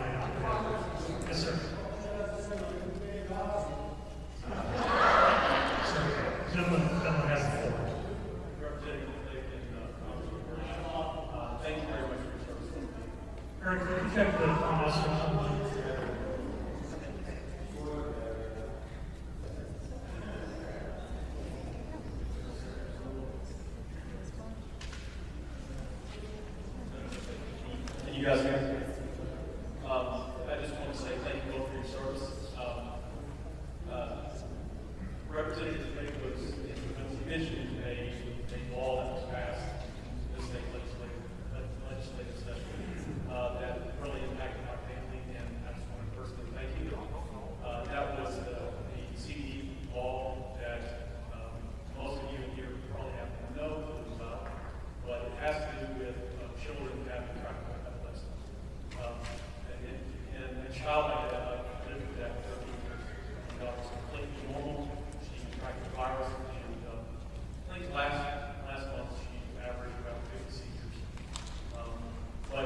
might not have. Yes, sir. Gentleman has the floor. Representative Klick and thank you very much for your service. Eric, could you check the officer? Can you guys hear me? I just want to say thank you both for your service. Representative Klick was mentioned a law that was passed in the state legislative session that really impacted our family, and I just want to personally thank you. That was the CD law that most of you in here probably have no clue about, but it has to do with children having traffic epilepsy. And a child like that, lived with that for 13 years. It was completely normal. She tracked the virus, and I think last month she averaged about 50 seizures. But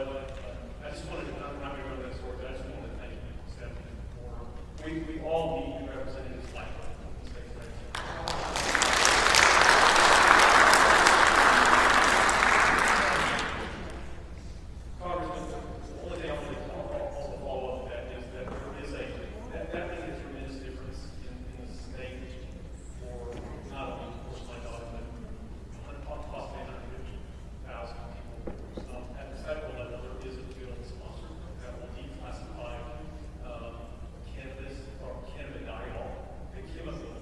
I just wanted to, I'm not going to go into that story, but I just wanted to thank you, Stephanie, for, we all need representatives like that in the state legislature. Congressman, the only thing I want to also follow up with that is that there is that makes a tremendous difference in the state for not only, of course, my daughter, but possibly 150,000 people. At the federal level, there is a bill sponsored that will declassify cannabis or cannabidiol, the chemical,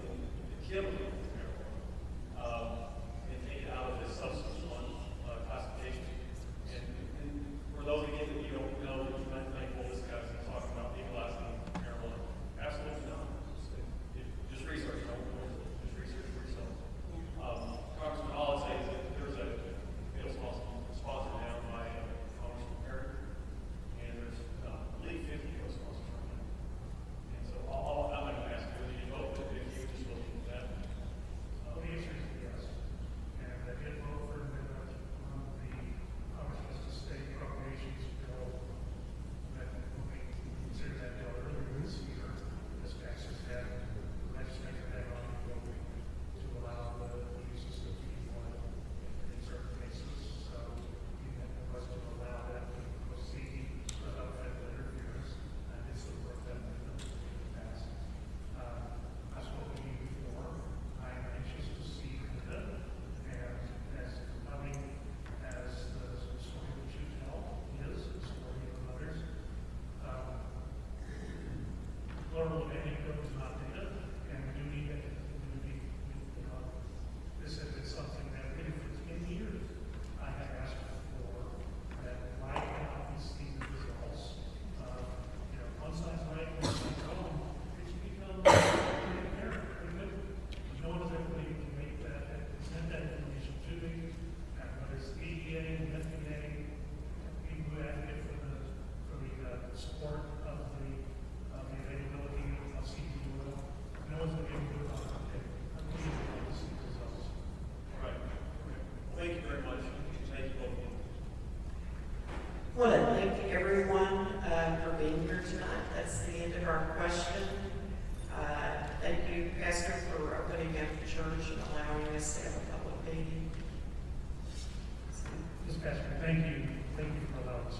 and take it out of the substance one classification. And for those again that you don't know, that you might think, well, this guy's talking about legalizing marijuana. Absolutely not. Just research. Just research for yourself. Congressman, all I'd say is that there's a bill sponsored now by Congressman Perry, and there's I believe 50 bill sponsors right now. And so I'm not going to ask you whether you vote, but if you just look at that. The answer is yes. And I did vote for the Congress State Appropriations Bill that we considered that bill earlier this year. This passes that the legislature had on the bill to allow the uses of P1 in certain cases. So even if it was to allow that to proceed without federal interference, and it's the work that we passed. That's what we need for. I am anxious to see that, and as compelling as the story that you tell is, the story of others, plural anecdote is not data, and we do need it. This has been something that really for 10 years I have asked for, that why cannot we see the results? One side's right, one side's wrong. It should become apparent. No one's ever going to make that, present that information to me, and whether it's EPA, FDA, people who advocate for the support of the availability of CBD oil. No one's going to be able to do it on it. I'm really going to see the results. All right. Thank you very much. Thank you both. I want to thank everyone for being here tonight. That's the end of our question. Thank you, Pastor, for opening up the church and allowing us to have a public meeting. Yes, Pastor, thank you. Thank you for allowing us.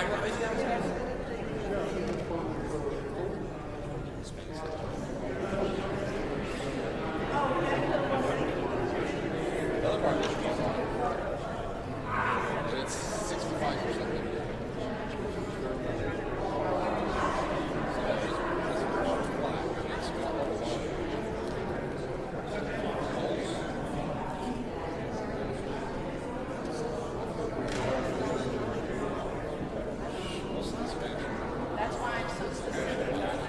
I wrote it down.